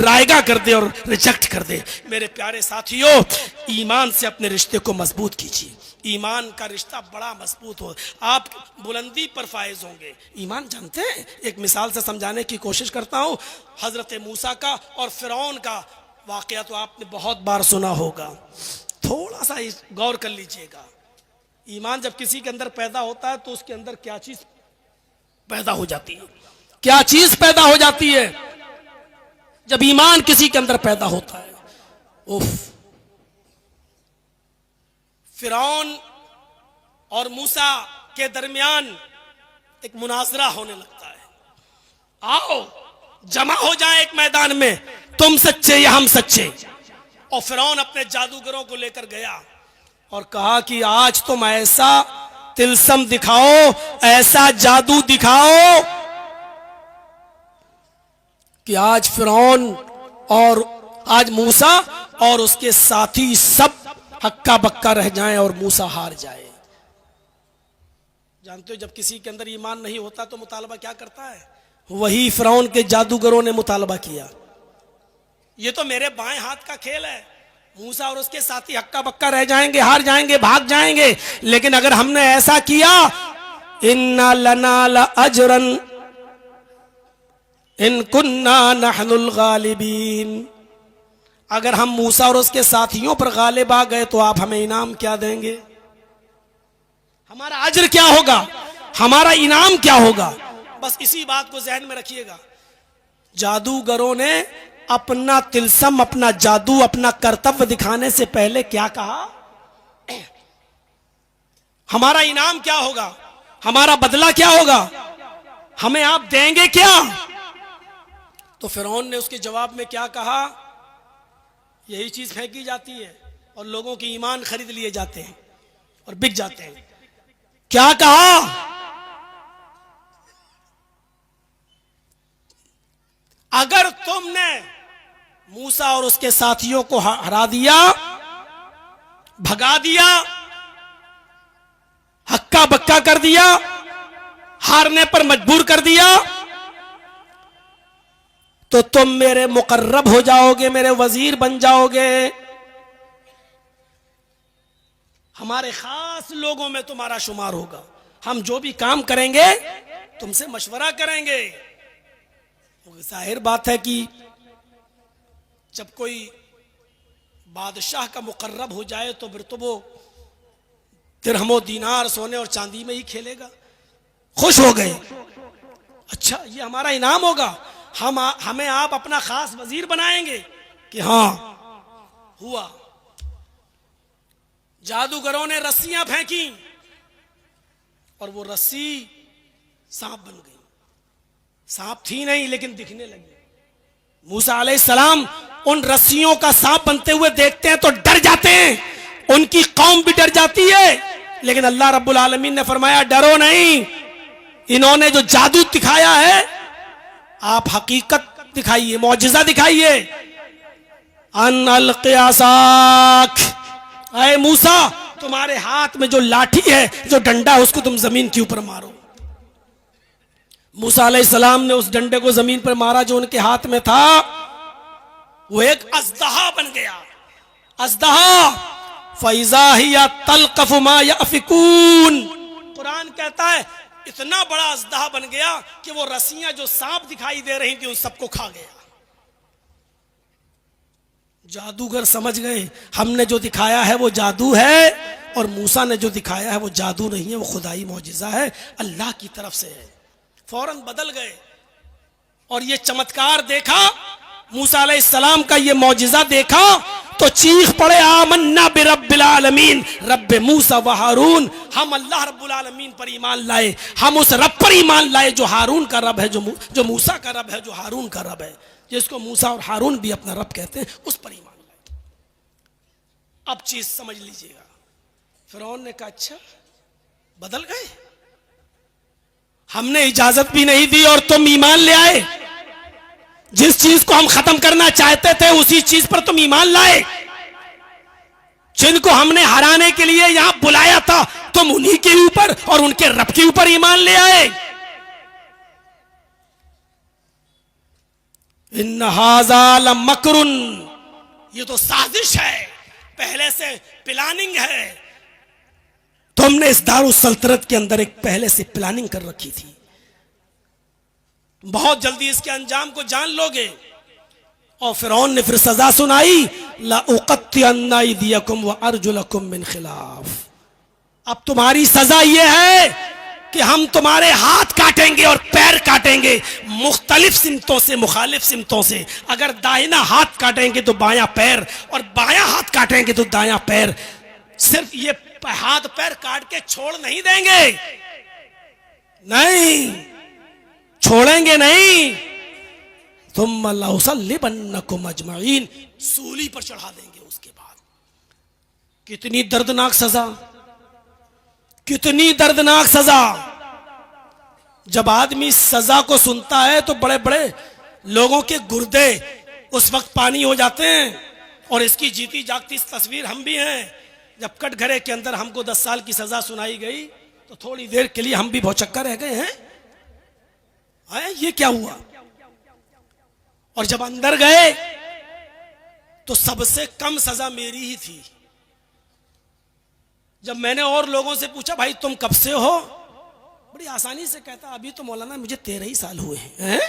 रायगा कर दे और रिजेक्ट कर दे? मेरे प्यारे साथियों, ईमान से अपने रिश्ते को मजबूत कीजिए। ईमान का रिश्ता बड़ा मजबूत हो, आप बुलंदी पर फायज होंगे। ईमान जानते हैं, एक मिसाल से समझाने की कोशिश करता हूं। हजरत मूसा का और फिरौन का वाकया तो आपने बहुत बार सुना होगा, थोड़ा सा गौर कर लीजिएगा। ईमान जब किसी के अंदर पैदा होता है तो उसके अंदर क्या चीज पैदा हो जाती है? क्या चीज पैदा हो जाती है जब ईमान किसी के अंदर पैदा होता है? उफ, फिरौन और मूसा के दरमियान एक मुनाजरा होने लगता है। आओ जमा हो जाए एक मैदान में, तुम सच्चे या हम सच्चे। और फिरौन अपने जादूगरों को लेकर गया और कहा कि आज तुम ऐसा तिलस्म दिखाओ, ऐसा जादू दिखाओ कि आज फिरौन और आज मूसा और उसके साथी सब हक्का बक्का रह जाएं और मूसा हार जाए। जानते हो जब किसी के अंदर ईमान नहीं होता तो मुतालबा क्या करता है? वही फिरौन के जादूगरों ने मुतालबा किया, ये तो मेरे बाएं हाथ का खेल है, मूसा और उसके साथी हक्का बक्का रह जाएंगे, हार जाएंगे, भाग जाएंगे। लेकिन अगर हमने ऐसा किया, इन्ना लना ला अजरन इन कुन्ना नहनुल गालिबीन, अगर हम मूसा और उसके साथियों पर गालिब आ गए तो आप हमें इनाम क्या देंगे? हमारा अजर क्या होगा? हमारा इनाम क्या होगा? बस इसी बात को जहन में रखिएगा। जादूगरों ने अपना तिलस्म, अपना जादू, अपना कर्तव्य दिखाने से पहले क्या कहा? हमारा इनाम क्या होगा? हमारा बदला क्या होगा? हमें आप देंगे क्या? तो फिरौन ने उसके जवाब में क्या कहा? यही चीज फेंकी जाती है और लोगों के ईमान खरीद लिए जाते हैं और बिक जाते हैं। क्या कहा? अगर तुमने मूसा और उसके साथियों को हरा दिया, भगा दिया, हक्का बक्का कर दिया, हारने पर मजबूर कर दिया, तो तुम मेरे मुकर्रब हो जाओगे, मेरे वजीर बन जाओगे, हमारे खास लोगों में तुम्हारा शुमार होगा। हम जो भी काम करेंगे तुमसे मशवरा करेंगे। जाहिर बात है कि जब कोई बादशाह का मुकर्रब हो जाए तो फिर तो वो दिरहमो दीनार सोने और चांदी में ही खेलेगा। खुश हो गए, अच्छा ये हमारा इनाम होगा, हमें आप अपना खास वजीर बनाएंगे कि हाँ हुआ। जादूगरों ने रस्सियां फेंकी और वो रस्सी सांप बन गई। सांप थी नहीं लेकिन दिखने लगी। मूसा अलैहिस्सलाम उन रस्सियों का सांप बनते हुए देखते हैं तो डर जाते हैं, उनकी कौम भी डर जाती है। लेकिन अल्लाह रब्बुल आलमीन ने फरमाया डरो नहीं, इन्होंने जो जादू दिखाया है आप हकीकत दिखाइए, मौजिजा दिखाइए। अन अलक़ि असाक, ऐ मूसा तुम्हारे हाथ में जो लाठी है, जो डंडा है, उसको तुम जमीन के ऊपर मारो। मूसा अलैहिस्सलाम ने उस डंडे को जमीन पर मारा जो उनके हाथ में था, वो एक अज़दहा बन गया। अज़दहा फ़इज़ा हिया तल्क़फ़ु मा यअफ़िकून, कुरान कहता है इतना बड़ा अज़दहा बन गया कि वो रस्सियां जो सांप दिखाई दे रही थी उन सबको खा गया। जादूगर समझ गए हमने जो दिखाया है वो जादू है और मूसा ने जो दिखाया है वो जादू नहीं है, वो खुदाई मौजिज़ा है, अल्लाह की तरफ से है। फौरन बदल गए और ये चमत्कार देखा, मूसा अलैहिस्सलाम का ये मौजिज़ा देखा तो चीख पड़े, आमन्ना बिरब्बिल आलमीन, रब्ब मूसा व हारून, हम अल्लाह रब्बुल आलमीन पर ईमान लाए, हम उस रब पर ईमान लाए जो हारून का रब है, जो मूसा का रब है, जो हारून का रब है, जिसको मूसा और हारून भी अपना रब कहते हैं, उस पर ईमान लाए। अब चीज समझ लीजिएगा, फिरौन ने कहा अच्छा बदल गए, हमने इजाजत भी नहीं दी और तुम ईमान ले आए, जिस चीज को हम खत्म करना चाहते थे उसी चीज पर तुम ईमान लाए, जिनको हमने हराने के लिए यहां बुलाया था तुम उन्हीं के ऊपर और उनके रब के ऊपर ईमान ले आए। इन हाज़ा लमकरुन, ये तो साजिश है, पहले से प्लानिंग है, तुमने इस दारुस सल्तनत के अंदर एक पहले से प्लानिंग कर रखी थी, बहुत जल्दी इसके अंजाम को जान लोगे। और फिरौन ने फिर सजा सुनाई, ला उक़त्तिअन्ना अयदियकुम व अर्जुलकुम मिन खिलाफ, अब तुम्हारी सजा यह है कि हम तुम्हारे हाथ काटेंगे और पैर काटेंगे मुख्तलिफ सिमतों से, मुखालिफ सिमतों से। अगर दाहिना हाथ काटेंगे तो बायां पैर, और बायां हाथ काटेंगे तो दायां पैर। सिर्फ ये हाथ पैर काट के छोड़ नहीं देंगे, नहीं छोड़ेंगे नहीं, तुम लउसल्लिबन्नकुम अजमईन, सूली पर चढ़ा देंगे। उसके बाद कितनी दर्दनाक सजा, कितनी दर्दनाक सजा। जब आदमी सजा को सुनता है तो बड़े बड़े लोगों के गुर्दे उस वक्त पानी हो जाते हैं। और इसकी जीती जागती तस्वीर हम भी हैं। जब कटघरे के अंदर हमको 10 साल की सजा सुनाई गई तो थोड़ी देर के लिए हम भी भौचक्का रह गए हैं, ये क्या हुआ। और जब अंदर गए तो सबसे कम सजा मेरी ही थी। जब मैंने और लोगों से पूछा भाई तुम कब से हो, बड़ी आसानी से कहता अभी तो मौलाना मुझे 13 ही साल हुए हैं।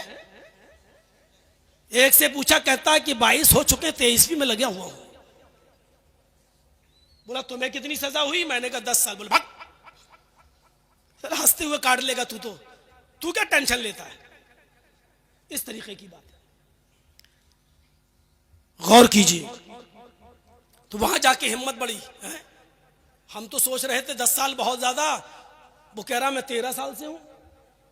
एक से पूछा, कहता कि 22 हो चुके, 23वीं में लगा हुआ हूं। बोला तुम्हें कितनी सजा हुई, मैंने कहा 10 साल। बोला भाग, हंसते हुए काट लेगा तू क्या टेंशन लेता है। इस तरीके की बात है, गौर कीजिए। तो वहां जाके हिम्मत बढ़ी है? हम तो सोच रहे थे 10 साल बहुत ज्यादा, वो कह रहा मैं 13 साल से हूं,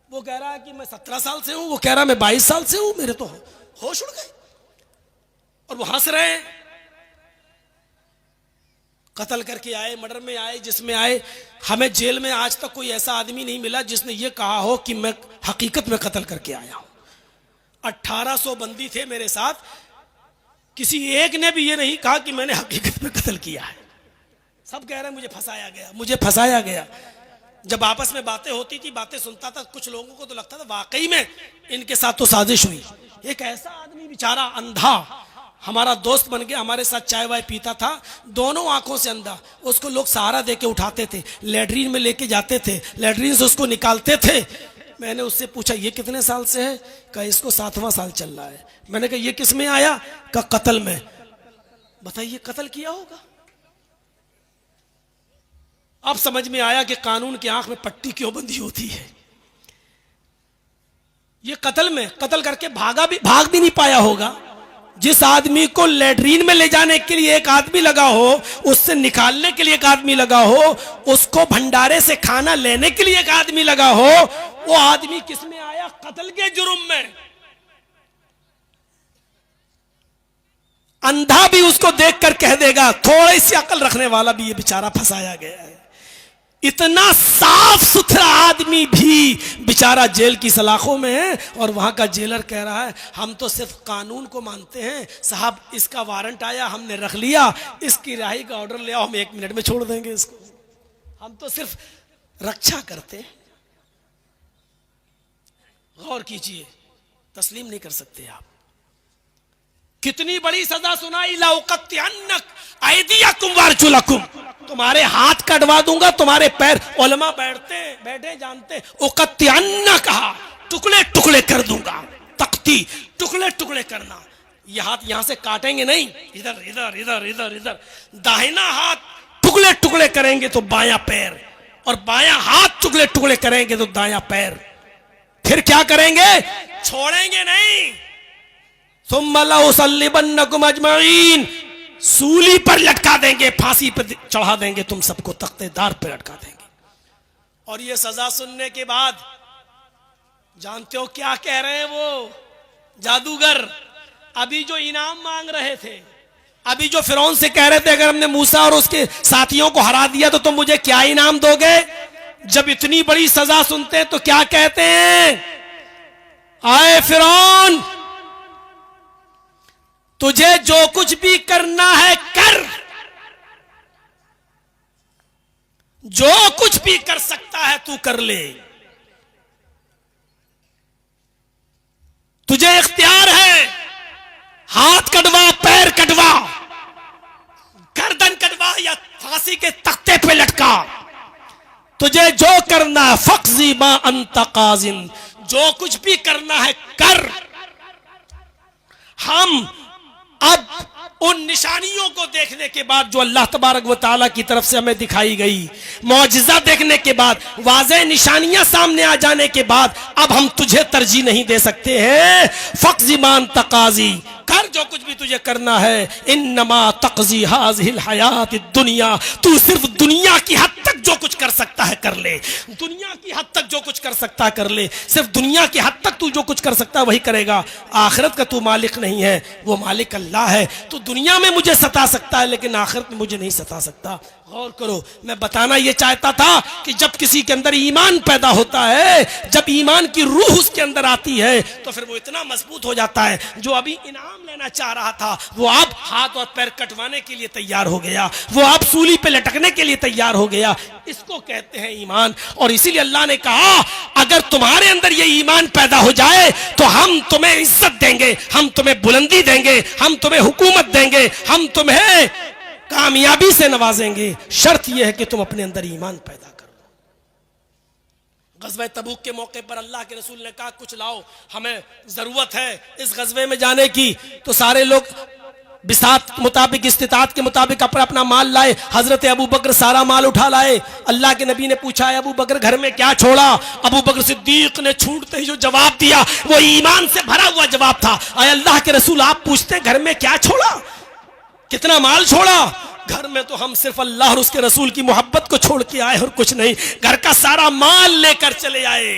वो कह रहा है कि मैं 17 साल से हूं, वो कह रहा मैं 22 साल से हूं। मेरे तो होश उड़ गए और वो हंस रहे हैं। कत्ल करके आए, मर्डर में आए, जिसमें आए, हमें जेल में आज तक कोई ऐसा आदमी नहीं मिला जिसने ये कहा हो कि मैं हकीकत में कत्ल करके आया हूं। 1800 बंदी थे मेरे साथ, किसी एक ने भी ये नहीं कहा कि मैंने हकीकत में कत्ल किया है। सब कह रहे हैं मुझे फंसाया गया, मुझे फंसाया गया। जब आपस में बातें होती थी, बातें सुनता था, कुछ लोगों को तो लगता था वाकई में इनके साथ तो साजिश हुई। एक ऐसा आदमी बेचारा अंधा हमारा दोस्त बन गया, हमारे साथ चाय वाय पीता था, दोनों आंखों से अंधा। उसको लोग सहारा देके उठाते थे, लेटरीन में लेके जाते थे, लेटरीन से उसको निकालते थे। मैंने उससे पूछा ये कितने साल से है, कहा इसको 7वां साल चल रहा है। मैंने कहा ये किस में आया, कहा कत्ल में। बताइए कत्ल किया होगा। अब समझ में आया कि कानून की आंख में पट्टी क्यों बंधी होती है। ये कत्ल में, कत्ल करके भाग भी नहीं पाया होगा। जिस आदमी को लेटरीन में ले जाने के लिए एक आदमी लगा हो, उससे निकालने के लिए एक आदमी लगा हो, उसको भंडारे से खाना लेने के लिए एक आदमी लगा हो, वो आदमी किस में आया, कत्ल के जुर्म में। अंधा भी उसको देखकर कह देगा, थोड़ी सी अकल रखने वाला भी ये बेचारा फंसाया गया है। इतना साफ सुथरा आदमी भी बेचारा जेल की सलाखों में है और वहां का जेलर कह रहा है हम तो सिर्फ कानून को मानते हैं साहब, इसका वारंट आया हमने रख लिया, इसकी रिहाई का ऑर्डर ले आओ, हम 1 मिनट में छोड़ देंगे इसको, हम तो सिर्फ रक्षा करते हैं। गौर कीजिए, तस्लीम नहीं कर सकते आप। कितनी बड़ी सजा सुनाई, लाउक़त्तिअन्नक अयदियकुम वअरजुलकुम, तुम्हारे हाथ कटवा दूंगा, तुम्हारे पैर। उलमा बैठे जानते, उक़त्तिअन्न कहा, टुकड़े टुकड़े कर दूंगा। तख्ती, टुकड़े टुकड़े करना। ये हाथ यहां से काटेंगे नहीं, इधर इधर इधर इधर इधर। दाहिना हाथ टुकड़े टुकड़े करेंगे तो बायां पैर, और बायां हाथ टुकड़े टुकड़े करेंगे तो दायां पैर। फिर क्या करेंगे? छोड़ेंगे नहीं। सुम्मा लउसल्लिबन्नकुम अजमईन, सूली पर लटका देंगे, फांसी पर चढ़ा देंगे, तुम सबको तख्तेदार पर लटका देंगे। और ये सजा सुनने के बाद जानते हो क्या कह रहे हैं वो जादूगर? अभी जो इनाम मांग रहे थे, अभी जो फिरौन से कह रहे थे अगर हमने मूसा और उसके साथियों को हरा दिया तो तुम मुझे क्या इनाम दोगे, जब इतनी बड़ी सजा सुनते हैं तो क्या कहते हैं? आए फिरौन, तुझे जो कुछ भी करना है कर, जो कुछ भी कर सकता है तू कर ले, तुझे इख्तियार है, हाथ कटवा, पैर कटवा, गर्दन कटवा या फांसी के तख्ते पे लटका, तुझे जो करना है, फक्जी मा अंत काजिन, जो कुछ भी करना है कर। हम अब उन निशानियों को देखने के बाद जो अल्लाह तबारक व तआला की तरफ से हमें दिखाई गई, मौजिज़ा देखने के बाद, वाज़ेह निशानियां सामने आ जाने के बाद, अब हम तुझे तरजीह नहीं दे सकते हैं। फ़क़्ज़ी मा अंत क़ाज़ी, कर जो कुछ भी तुझे करना है। इन्नमा तक़ज़ी हाज़िहिल हयातिद दुनिया, तू सिर्फ दुनिया की हद तक जो कुछ कर सकता है कर ले, दुनिया की हद तक जो कुछ कर सकता है कर ले, सिर्फ दुनिया की हद तक तू जो कुछ कर सकता है वही करेगा। आखिरत का तू मालिक नहीं है, वो मालिक अल्लाह है। तो दुनिया में मुझे सता सकता है लेकिन आखिरत में मुझे नहीं सता सकता। गौर करो, मैं बताना यह चाहता था कि जब किसी के अंदर ईमान पैदा होता है, जब ईमान की रूह उसके अंदर आती है तो फिर वो इतना मजबूत हो जाता है, जो अभी इनाम लेना चाह रहा था वो अब हाथ और पैर कटवाने के लिए तैयार हो गया, वो अब सूली पे लटकने के लिए तैयार हो गया। इसको कहते हैं ईमान। और इसीलिए अल्लाह ने कहा अगर तुम्हारे अंदर ये ईमान पैदा हो जाए तो हम तुम्हें इज्जत देंगे, हम तुम्हें बुलंदी देंगे, हम तुम्हें हुकूमत देंगे, हम तुम्हें कामयाबी से नवाजेंगे। शर्त यह है कि तुम अपने अंदर ईमान पैदा करो। गज़वे तबूक के मौके पर अल्लाह के रसूल ने कहा कुछ लाओ, हमें जरूरत है इस गज़वे में जाने की। तो सारे लोग बिसात मुताबिक, इस्तिताअत के मुताबिक अपना अपना माल लाए। हजरत अबू बकर सारा माल उठा लाए। अल्लाह के नबी ने पूछा अबू बकर घर में क्या छोड़ा? अबू बकर सिद्दीक ने छूटते ही जो जवाब दिया वो ईमान से भरा हुआ जवाब था। अरे अल्लाह के रसूल, आप पूछते घर में क्या छोड़ा, कितना माल छोड़ा? घर में तो हम सिर्फ अल्लाह और उसके रसूल की मोहब्बत को छोड़ के आए और कुछ नहीं। घर का सारा माल लेकर चले आए,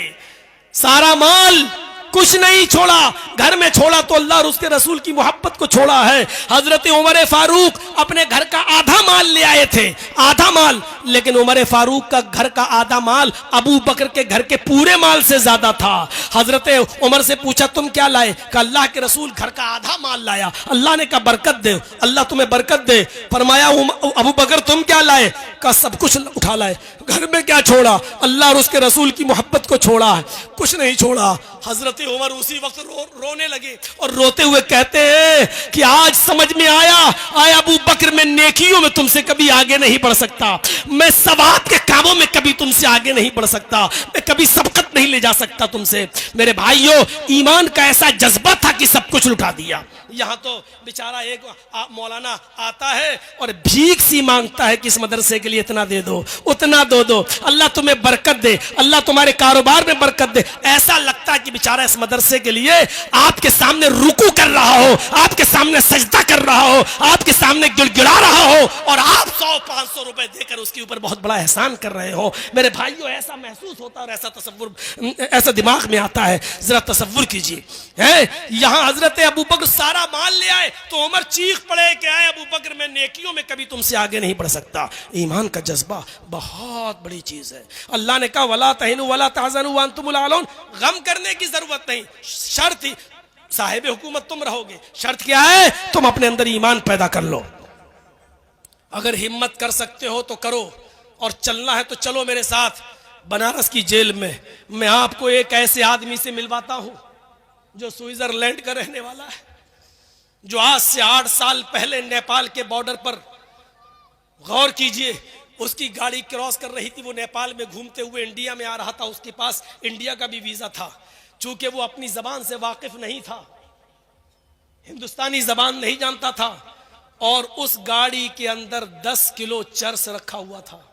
सारा माल, कुछ नहीं छोड़ा। घर में छोड़ा तो अल्लाह और उसके रसूल की मोहब्बत को छोड़ा है। हजरत उमर फारूक अपने घर का आधा माल ले आए थे, आधा माल, लेकिन उमर फारूक का घर का आधा माल अबू बकर के घर के पूरे माल से ज्यादा था। हजरत उमर से पूछा तुम क्या लाए? कहा अल्लाह के रसूल घर का आधा माल लाया। अल्लाह ने कहा बरकत दे, अल्लाह तुम्हें बरकत दे। फरमाया अबू बकर तुम क्या लाए? कहा सब कुछ उठा लाए। घर में क्या छोड़ा? अल्लाह और उसके रसूल की मोहब्बत को छोड़ा है, कुछ नहीं छोड़ा। हजरत उमर उसी वक्त रोने लगे और रोते हुए कहते हैं कि आज समझ में आया अबू बकर, मैं नेकियों में तुमसे कभी आगे नहीं बढ़ सकता, मैं सवाब के कामों में कभी तुमसे आगे नहीं बढ़ सकता, मैं कभी सबकत नहीं ले जा सकता तुमसे। मेरे भाइयों, ईमान का ऐसा जज्बा था कि सब कुछ लुटा दिया। यहाँ तो बेचारा एक मौलाना आता है और भीख सी मांगता है कि इस मदरसे के लिए इतना दे दो, उतना दो। अल्लाह तुम्हें बरकत दे, अल्लाह तुम्हारे कारोबार में बरकत दे। ऐसा लगता है कि बेचारा इस मदरसे के लिए आपके सामने रुकू कर रहा हो, आपके सामने सजदा कर रहा हो, आपके सामने गिड़गिड़ा रहा हो और आप 100-500 रुपए देकर उसके ऊपर बहुत बड़ा एहसान कर रहे हो। मेरे भाइयों, ऐसा महसूस होता है और ऐसा तसव्वुर, ऐसा दिमाग में आता है। जरा तसव्वुर कीजिए, यहाँ हजरत अबू बकर सारा माल ले आए तो उमर चीख पड़े कि आए अबू बकर, मैं नेकियों में कभी तुमसे आगे नहीं बढ़ सकता। ईमान का जज्बा बहुत बड़ी चीज है। अल्लाह ने कहा वला तहिनु वला तहज़नु व अंतुमुल आलौन, गम करने की जरूरत नहीं, शर्त ही साहिब हुकूमत तुम रहोगे। शर्त क्या है? तुम अपने अंदर ईमान पैदा कर लो। अगर हिम्मत कर सकते हो तो करो, और चलना है तो चलो मेरे साथ बनारस की जेल में। मैं आपको एक ऐसे आदमी से मिलवाता हूं जो स्विट्जरलैंड का रहने वाला है, जो आज से 8 साल पहले नेपाल के बॉर्डर पर, गौर कीजिए, उसकी गाड़ी क्रॉस कर रही थी, वो नेपाल में घूमते हुए इंडिया में आ रहा था, उसके पास इंडिया का भी वीजा था। चूंकि वो अपनी जबान से वाकिफ नहीं था, हिंदुस्तानी जबान नहीं जानता था, और उस गाड़ी के अंदर 10 किलो चर्स रखा हुआ था।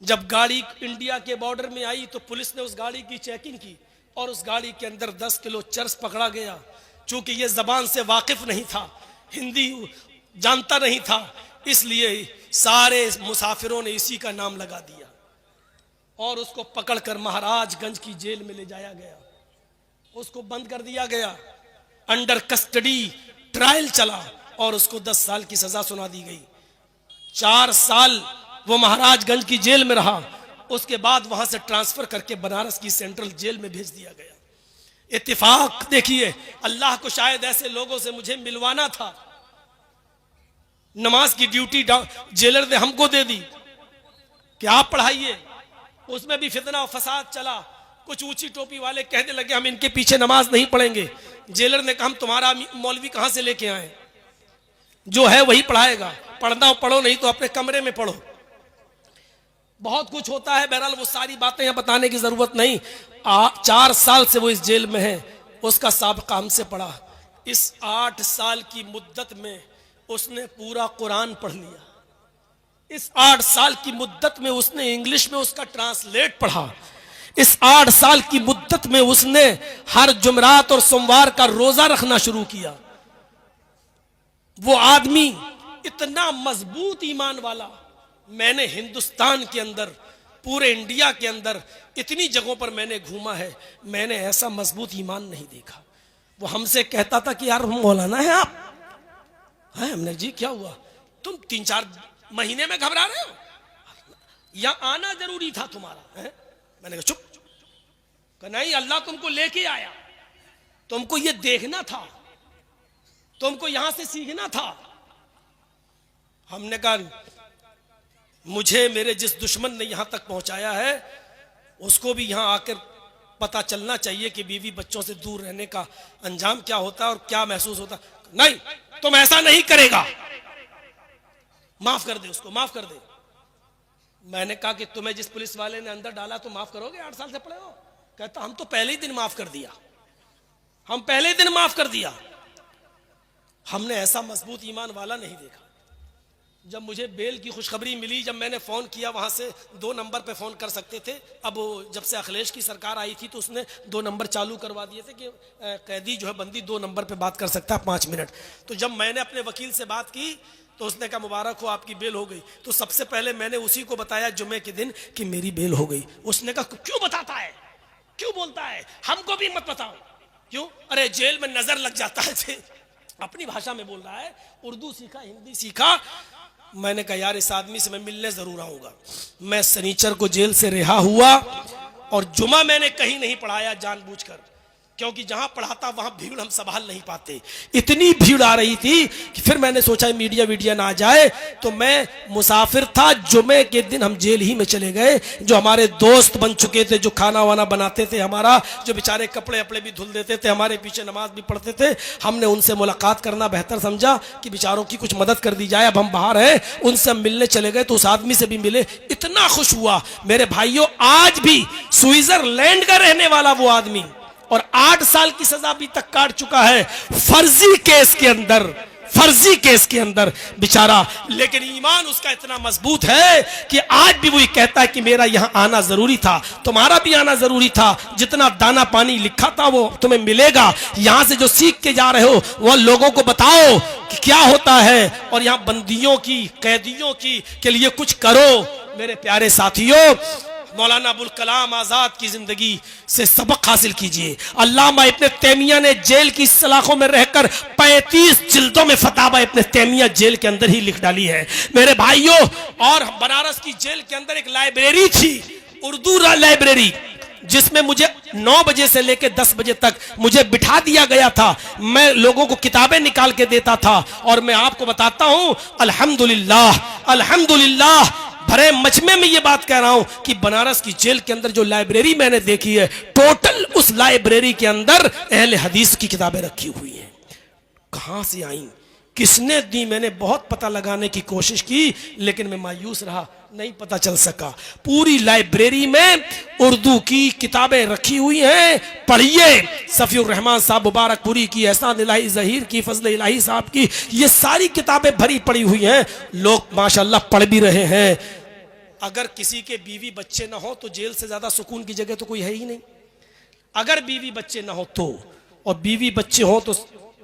जब गाड़ी इंडिया के बॉर्डर में आई तो पुलिस ने उस गाड़ी की चेकिंग की और उस गाड़ी के अंदर 10 किलो चर्स पकड़ा गया। चूंकि ये जबान से वाकिफ नहीं था, हिंदी जानता नहीं था, इसलिए सारे मुसाफिरों ने इसी का नाम लगा दिया और उसको पकड़कर महाराजगंज की जेल में ले जाया गया। उसको बंद कर दिया गया, अंडर कस्टडी ट्रायल चला और उसको 10 साल की सजा सुना दी गई। 4 साल वो महाराजगंज की जेल में रहा। उसके बाद वहां से ट्रांसफर करके बनारस की सेंट्रल जेल में भेज दिया गया। इत्तेफाक देखिए, अल्लाह को शायद ऐसे लोगों से मुझे मिलवाना था। नमाज की ड्यूटी जेलर ने हमको दे दी कि आप पढ़ाइए। उसमें भी फितना और फसाद चला। कुछ ऊंची टोपी वाले कहने लगे हम इनके पीछे नमाज नहीं पढ़ेंगे। जेलर ने कहा हम तुम्हारा मौलवी कहां से लेके आए, जो है वही पढ़ाएगा, पढ़ना पढ़ो नहीं तो अपने कमरे में पढ़ो। बहुत कुछ होता है, बहरहाल वो सारी बातें यहां बताने की जरूरत नहीं। 4 साल से वो इस जेल में है, उसका साबिक़ा हमसे पढ़ा। इस 8 साल की मुद्दत में उसने पूरा कुरान पढ़ लिया। इस 8 साल की मुद्दत में उसने इंग्लिश में उसका ट्रांसलेट पढ़ा। इस 8 साल की मुद्दत में उसने हर जुमरात और सोमवार का रोजा रखना शुरू किया। वो आदमी इतना मजबूत ईमान वाला मैंने हिंदुस्तान के अंदर, पूरे इंडिया के अंदर इतनी जगहों पर मैंने घूमा है, मैंने ऐसा मजबूत ईमान नहीं देखा। वो हमसे कहता था कि यार मौलाना है आप हैं? हमने जी क्या हुआ, तुम 3-4 महीने में घबरा रहे हो, यहां आना जरूरी था तुम्हारा है? मैंने कहा चुप। कहा नहीं, अल्लाह तुमको लेके आया, तुमको ये देखना था, तुमको यहां से सीखना था। हमने कहा मुझे मेरे जिस दुश्मन ने यहां तक पहुंचाया है उसको भी यहां आकर पता चलना चाहिए कि बीवी बच्चों से दूर रहने का अंजाम क्या होता है और क्या महसूस होता है। नहीं, तुम ऐसा नहीं करेगा, माफ कर दे उसको, माफ कर दे। मैंने कहा कि तुम्हें जिस पुलिस वाले ने अंदर डाला तो माफ करोगे? 8 साल से पड़े हो। कहता हम तो पहले ही दिन माफ कर दिया, हम पहले ही दिन माफ कर दिया। हमने ऐसा मजबूत ईमान वाला नहीं देखा। जब मुझे बेल की खुशखबरी मिली, जब मैंने फ़ोन किया, वहाँ से 2 नंबर पे फ़ोन कर सकते थे। अब जब से अखिलेश की सरकार आई थी तो उसने 2 नंबर चालू करवा दिए थे कि कैदी जो है बंदी 2 नंबर पे बात कर सकता है 5 मिनट। तो जब मैंने अपने वकील से बात की तो उसने कहा मुबारक हो आपकी बेल हो गई। तो सबसे पहले मैंने उसी को बताया जुमे के दिन कि मेरी बेल हो गई। उसने कहा क्यों बताता है, क्यों बोलता है, हमको भी मत बताओ। क्यों? अरे जेल में नजर लग जाता है। अपनी भाषा में बोल रहा है, उर्दू सीखा, हिंदी सीखा। मैंने कहा यार इस आदमी से मैं मिलने जरूर आऊंगा। मैं शनिचर को जेल से रिहा हुआ और जुमा मैंने कहीं नहीं पढ़ाया जानबूझकर, क्योंकि जहां पढ़ाता वहां भीड़ हम संभाल नहीं पाते। इतनी भीड़ आ रही थी कि फिर मैंने सोचा मीडिया वीडिया ना आ जाए, तो मैं मुसाफिर था। जुमे के दिन हम जेल ही में चले गए। जो हमारे दोस्त बन चुके थे, जो खाना वाना बनाते थे हमारा, जो बेचारे कपड़े अपड़े भी धुल देते थे, हमारे पीछे नमाज भी पढ़ते थे, हमने उनसे मुलाकात करना बेहतर समझा कि बेचारों की कुछ मदद कर दी जाए। अब हम बाहर हैं, उनसे हम मिलने चले गए तो उस आदमी से भी मिले। इतना खुश हुआ मेरे भाइयों। आज भी स्विट्जरलैंड का रहने वाला वो आदमी, और 8 साल की सजा अभी तक काट चुका है फर्जी केस के अंदर, फर्जी केस के अंदर बेचारा। लेकिन ईमान उसका इतना मजबूत है कि आज भी वो कहता है कि मेरा यहां आना जरूरी था, तुम्हारा भी आना जरूरी था। जितना दाना पानी लिखा था वो तुम्हें मिलेगा। यहां से जो सीख के जा रहे हो वो लोगों को बताओ कि क्या होता है, और यहां बंदियों की, कैदियों की के लिए कुछ करो। मेरे प्यारे साथियों, मौलाना अबुल कलाम आजाद की जिंदगी से सबक हासिल कीजिए। अल्लामा इब्ने तैमिया ने जेल की सलाखों में रहकर 35 जिल्दों में फतावा इब्ने तैमिया जेल के अंदर ही लिख डाली है मेरे भाइयों। और बनारस की जेल के अंदर एक लाइब्रेरी थी, उर्दू लाइब्रेरी, जिसमें मुझे 9 बजे से लेकर 10 बजे तक मुझे बिठा दिया गया था। मैं लोगों को किताबें निकाल के देता था। और मैं आपको बताता हूं अल्हम्दुलिल्लाह, अल्हम्दुलिल्लाह, भरे मजमे में ये बात कह रहा हूं कि बनारस की जेल के अंदर जो लाइब्रेरी मैंने देखी है, टोटल उस लाइब्रेरी के अंदर अहले हदीस की किताबें रखी हुई हैं। कहां से आई, किसने दी? मैंने बहुत पता लगाने की कोशिश की, लेकिन मैं मायूस रहा, नहीं पता चल सका। पूरी लाइब्रेरी में उर्दू की किताबें रखी हुई हैं, पढ़िए। सफीउर रहमान साहब मुबारकपुरी की, एहसान इलाही ज़हीर की, फजल इलाही साहब की, ये सारी किताबें भरी पड़ी हुई हैं। लोग माशाल्लाह पढ़ भी रहे हैं। अगर किसी के बीवी बच्चे ना हो तो जेल से ज्यादा सुकून की जगह तो कोई है ही नहीं। अगर बीवी बच्चे ना हो तो, और बीवी बच्चे हो तो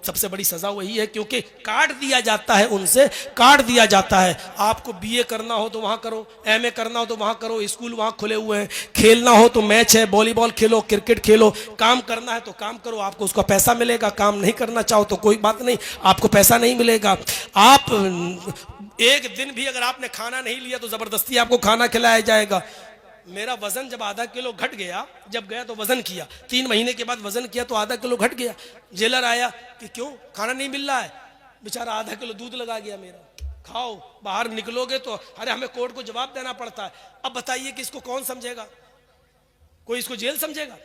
सबसे बड़ी सजा वही है, क्योंकि काट दिया जाता है, उनसे काट दिया जाता है। आपको बीए करना हो तो वहां करो, एमए करना हो तो वहां करो, स्कूल वहां खुले हुए हैं, खेलना हो तो मैच है, वॉलीबॉल खेलो, क्रिकेट खेलो, काम करना है तो काम करो, आपको उसका पैसा मिलेगा। काम नहीं करना चाहो तो कोई बात नहीं, आपको पैसा नहीं मिलेगा। आप एक दिन भी अगर आपने खाना नहीं लिया तो जबरदस्ती आपको खाना खिलाया जाएगा। मेरा वजन जब आधा किलो घट गया, जब गया तो वजन किया, 3 महीने के बाद वजन किया तो आधा किलो घट गया। जेलर आया कि क्यों खाना नहीं मिल रहा है, बेचारा आधा किलो दूध लगा गया मेरा, खाओ, बाहर निकलोगे तो अरे हमें कोर्ट को जवाब देना पड़ता है। अब बताइए कि इसको कौन समझेगा? कोई इसको जेल समझेगा?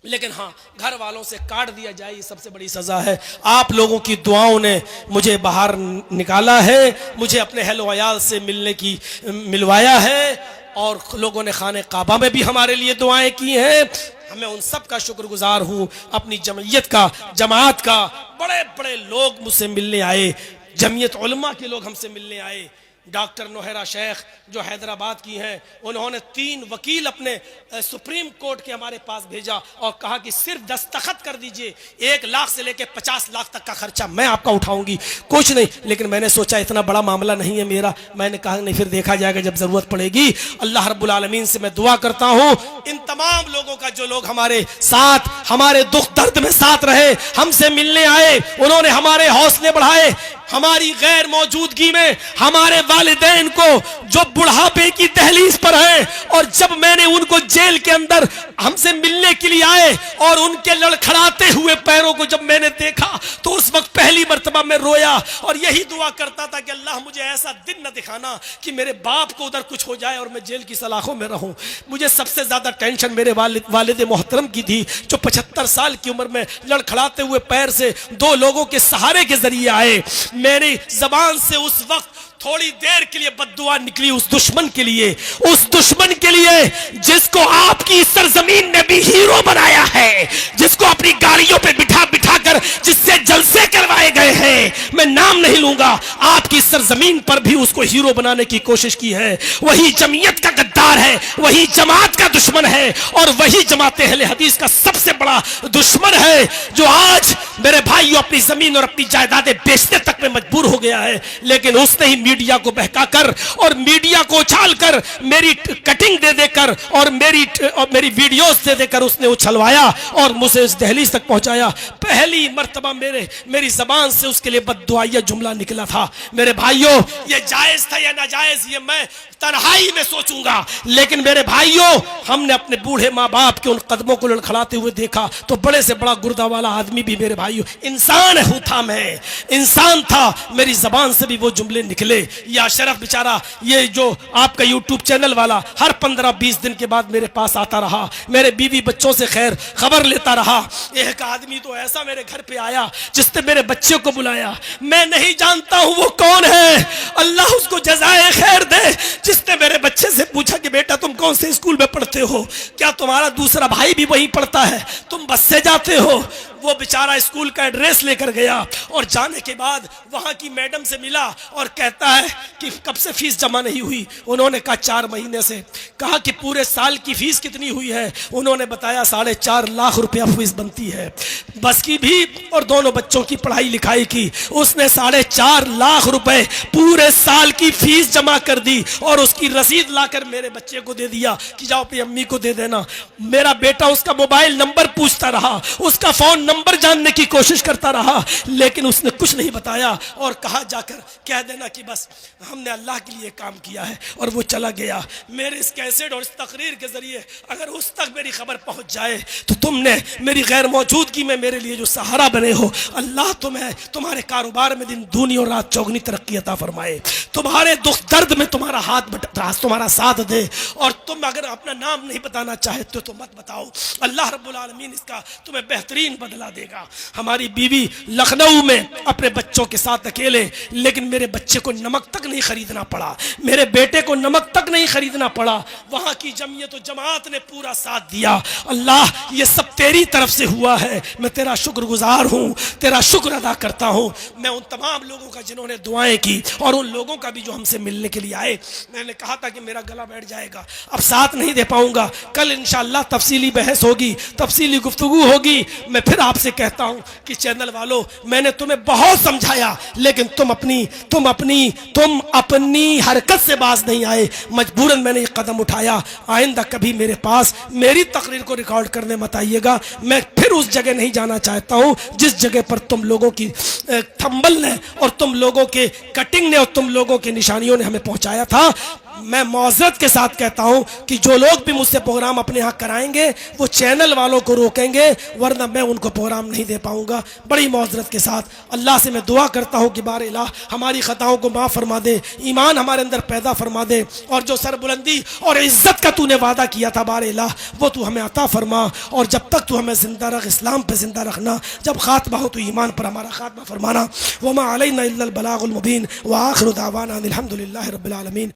लेकिन हाँ, घर वालों से काट दिया जाए, ये सबसे बड़ी सजा है। आप लोगों की दुआओं ने मुझे बाहर निकाला है, मुझे अपने अहल अयाल से मिलवाया है, और लोगों ने खाने काबा में भी हमारे लिए दुआएं की हैं। हमें उन सब का शुक्रगुजार हूँ। अपनी जमयत का, जमात का, बड़े बड़े लोग मुझसे मिलने आए, जमयत उलमा के लोग हमसे मिलने आए। डॉक्टर नोहरा शेख जो हैदराबाद की हैं, उन्होंने 3 वकील अपने सुप्रीम कोर्ट के हमारे पास भेजा और कहा कि सिर्फ दस्तखत कर दीजिए, 1 लाख से लेकर 50 लाख तक का खर्चा मैं आपका उठाऊंगी, कुछ नहीं। लेकिन मैंने सोचा इतना बड़ा मामला नहीं है मेरा, मैंने कहा नहीं, फिर देखा जाएगा जब जरूरत पड़ेगी। अल्लाह रब्बुल आलमीन से मैं दुआ करता हूँ इन तमाम लोगों का, जो लोग हमारे साथ, हमारे दुख दर्द में साथ रहे, हमसे मिलने आए, उन्होंने हमारे हौसले बढ़ाए। हमारी गैर मौजूदगी में हमारे वालिदैन को जो बुढ़ापे की दहलीज पर है, और जब मैंने उनको जेल के अंदर हमसे मिलने के लिए आए और उनके लड़खड़ाते हुए पैरों को जब मैंने देखा तो उस वक्त पहली मर्तबा मैं रोया और यही दुआ करता था कि अल्लाह मुझे ऐसा दिन न दिखाना कि मेरे बाप को उधर कुछ हो जाए और मैं जेल की सलाखों में रहूं। मुझे सबसे ज्यादा टेंशन मेरे वालिद मोहतरम की थी, जो 75 साल की उम्र में लड़खड़ाते हुए पैर से 2 लोगों के सहारे के जरिए आए। मेरी जबान से उस वक्त थोड़ी देर के लिए बद्दुआ निकली उस दुश्मन के लिए, उस दुश्मन के लिए जिसको आपकी सरजमीन ने भी हीरो बनाया है, जिसको अपनी गाड़ियों पे बिठा बिठा कर जिससे जलसे करवाए गए हैं। मैं नाम नहीं लूंगा, आपकी सरजमीन पर भी उसको हीरो बनाने की कोशिश की है। वही जमीयत का गद्दार है, वही जमात का दुश्मन है, और वही जमात अहले हदीस का सबसे बड़ा दुश्मन है, जो आज मेरे भाइयों अपनी जमीन और अपनी जायदादें बेचने तक में मजबूर हो गया है। लेकिन उसने ही मीडिया को बहकाकर और मीडिया को उछालकर, मेरी कटिंग दे देकर और मेरी वीडियोस दे देकर उसने उछलवाया और मुझे इस दहलीज तक पहुंचाया। पहली मर्तबा मेरी जबान से उसके लिए बद्दुआया जुमला निकला था। मेरे भाइयों, ये जायज था या नाजायज ये मैं तन्हाई में सोचूंगा, लेकिन मेरे भाइयों, हमने अपने बूढ़े माँ बाप के उन कदमों को लड़खड़ाते हुए देखा तो बड़े से बड़ा गुर्दा वाला आदमी भी मेरे भाइयों इंसान था, मैं इंसान था, मेरी जबान से भी वो जुमले निकले। या शरफ बेचारा, ये जो आपका यूट्यूब चैनल वाला, हर 15-20 दिन के बाद मेरे पास आता रहा, मेरे बीवी बच्चों से खैर खबर लेता रहा। एक आदमी तो ऐसा मेरे घर पे आया जिसने मेरे बच्चे को बुलाया, मैं नहीं जानता हूं वो कौन है, अल्लाह उसको जज़ाए खैर दे, जिसने मेरे बच्चे से पूछा कि बेटा तुम कौन से स्कूल में पढ़ते हो, क्या तुम्हारा दूसरा भाई भी वहीं पढ़ता है, तुम बस से जाते हो। वो बेचारा स्कूल का एड्रेस लेकर गया और जाने के बाद वहां की मैडम से मिला और कहता है कि कब से फीस जमा नहीं हुई। उन्होंने कहा 4 महीने से। कहा कि पूरे साल की फीस कितनी हुई है? उन्होंने बताया 4.5 लाख रुपया फीस बनती है, बस की भी और दोनों बच्चों की पढ़ाई लिखाई की। उसने 4.5 लाख रुपए पूरे साल की फीस जमा कर दी और उसकी रसीद लाकर मेरे बच्चे को दे दिया कि जाओ अपनी अम्मी को दे देना। मेरा बेटा उसका मोबाइल नंबर पूछता रहा, उसका फोन नंबर जानने की कोशिश करता रहा, लेकिन उसने कुछ नहीं बताया और कहा जाकर कह देना कि बस हमने अल्लाह के लिए काम किया है, और वो चला गया। मेरे इस कैसेट और इस तकरीर के जरिए अगर उस तक मेरी खबर पहुंच जाए तो तुमने मेरी गैर मौजूदगी में मेरे लिए जो सहारा बने हो, अल्लाह तुम्हें तुम्हारे कारोबार में दिन दूनी और रात चौगनी तरक्की अता फरमाए, तुम्हारे दुख दर्द में तुम्हारा तुम्हारा साथ दे। और तुम अगर अपना नाम नहीं बताना चाहते तो मत बताओ, अल्लाह रब्बुल आलमीन इसका तुम्हें बेहतरीन बदला अल्लाह देगा। हमारी बीवी लखनऊ में अपने बच्चों के साथ अकेले, लेकिन मेरे बच्चे को नमक तक नहीं खरीदना पड़ा, मेरे बेटे को नमक तक नहीं खरीदना पड़ा। वहां की जमीयत और जमात ने पूरा साथ दिया। अल्लाह ये सब तेरी तरफ से हुआ है, मैं तेरा शुक्रगुजार हूँ, तेरा शुक्र अदा करता हूँ। मैं उन तमाम लोगों का जिन्होंने दुआएं की और उन लोगों का भी जो हमसे मिलने के लिए आए। मैंने कहा था कि मेरा गला बैठ जाएगा, अब साथ नहीं दे पाऊंगा। कल इंशाअल्लाह तफसीली बहस होगी, तफसीली गुफ्तगू होगी। मैं फिर आपसे कहता हूं कि चैनल वालों, मैंने तुम्हें बहुत समझाया, लेकिन तुम अपनी हरकत से बाज नहीं आए। मजबूरन मैंने ये कदम उठाया। आइंदा कभी मेरे पास मेरी तकरीर को रिकॉर्ड करने मत आइएगा। मैं फिर उस जगह नहीं जाना चाहता हूं जिस जगह पर तुम लोगों की थंबल ने और तुम लोगों के कटिंग ने और तुम लोगों की निशानियों ने हमें पहुंचाया था। मैं मौजरत के साथ कहता हूं कि जो लोग भी मुझसे प्रोग्राम अपने यहाँ कराएंगे वो चैनल वालों को रोकेंगे, वरना मैं उनको प्रोग्राम नहीं दे पाऊंगा। बड़ी मौजरत के साथ अल्लाह से मैं दुआ करता हूं कि बारे इलाह हमारी खताओं को माफ़ फरमा दे, ईमान हमारे अंदर पैदा फरमा दे, और जो सरबुलंदी और इज्जत का तूने वादा किया था बारे इलाह वो तू हमें अता फरमा। और जब तक तू हमें जिंदा रख, इस्लाम पर जिंदा रखना, जब खात्मा हो तो ईमान पर हमारा खात्मा फरमाना। वमा अलैना इल्लल बलागुल मुबीन व आखिरु दावाना अनिल हम्दुलिल्लाहि रब्बिल आलमीन।